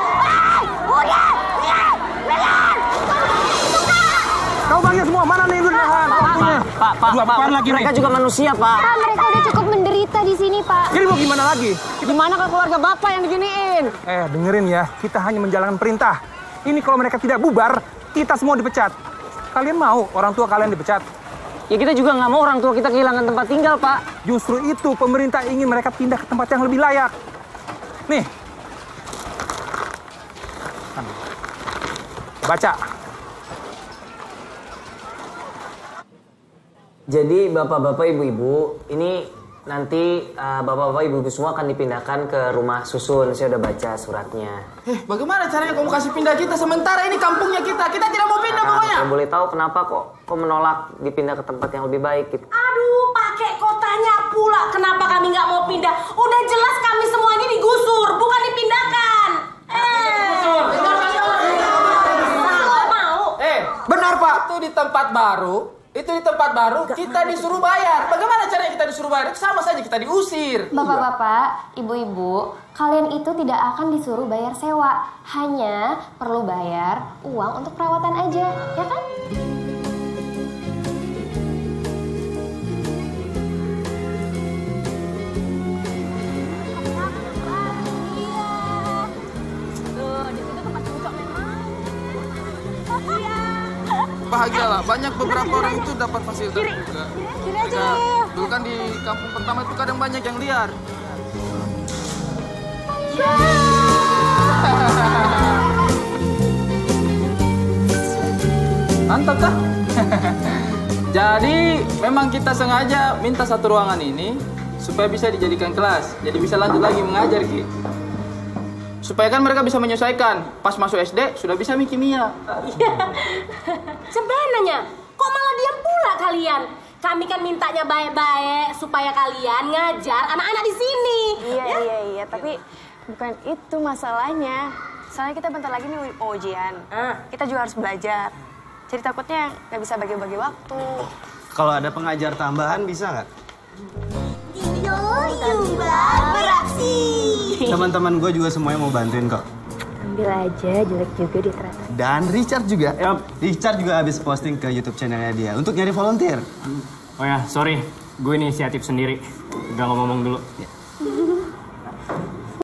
Udah, benar. Kau panggil semua, mana nih Nurhan? Pak, lagi mereka juga manusia, Pak. Pak, mereka udah cukup menderita di sini, Pak. Jadi mau gimana lagi? Gimana ke keluarga Bapak yang diginiin? Dengerin ya, kita hanya menjalankan perintah. Ini kalau mereka tidak bubar, kita semua dipecat. Kalian mau orang tua kalian dipecat? Ya kita juga nggak mau orang tua kita kehilangan tempat tinggal, Pak. Justru itu pemerintah ingin mereka pindah ke tempat yang lebih layak. Nih. Baca. Jadi bapak-bapak, ibu-ibu, ini nanti bapak-bapak, ibu-ibu semua akan dipindahkan ke rumah susun. Saya udah baca suratnya. Bagaimana caranya kamu kasih pindah kita? Sementara ini kampungnya kita tidak mau pindah pokoknya. Saya boleh tahu kenapa kok menolak dipindah ke tempat yang lebih baik gitu? Aduh, pakai kotanya pula. Kenapa kami nggak mau pindah? Udah jelas kami semua ini digusur, bukan dipindahkan. Benar Pak, itu di tempat baru kita disuruh bayar. Bagaimana caranya kita disuruh bayar? Sama saja kita diusir. Bapak-bapak, ibu-ibu, kalian itu tidak akan disuruh bayar sewa. Hanya perlu bayar uang untuk perawatan aja, ya kan? Bahagialah, banyak beberapa orang itu dapat fasilitas juga. Kiri aja. Dulu kan di kampung pertama itu kadang banyak yang liar. Mantap dah. Jadi memang kita sengaja minta satu ruangan ini supaya bisa dijadikan kelas. Jadi bisa lanjut lagi mengajar, Ki. Supaya kan mereka bisa menyesuaikan. Pas masuk SD sudah bisa kimia. Sebenarnya, kok malah diam pula kalian? Kami kan mintanya baik-baik supaya kalian ngajar anak-anak di sini. Iya, tapi bukan itu masalahnya. Soalnya kita bentar lagi nih ujian. Kita juga harus belajar. Jadi takutnya nggak bisa bagi-bagi waktu. Kalau ada pengajar tambahan bisa nggak? Beraksi. Teman-teman gue juga semuanya mau bantuin kok. Ambil aja, jelek juga di ternyata. Dan Richard juga. Richard juga habis posting ke YouTube channelnya dia untuk nyari volunteer. Oh ya, sorry. Gue inisiatif sendiri. Udah ngomong dulu.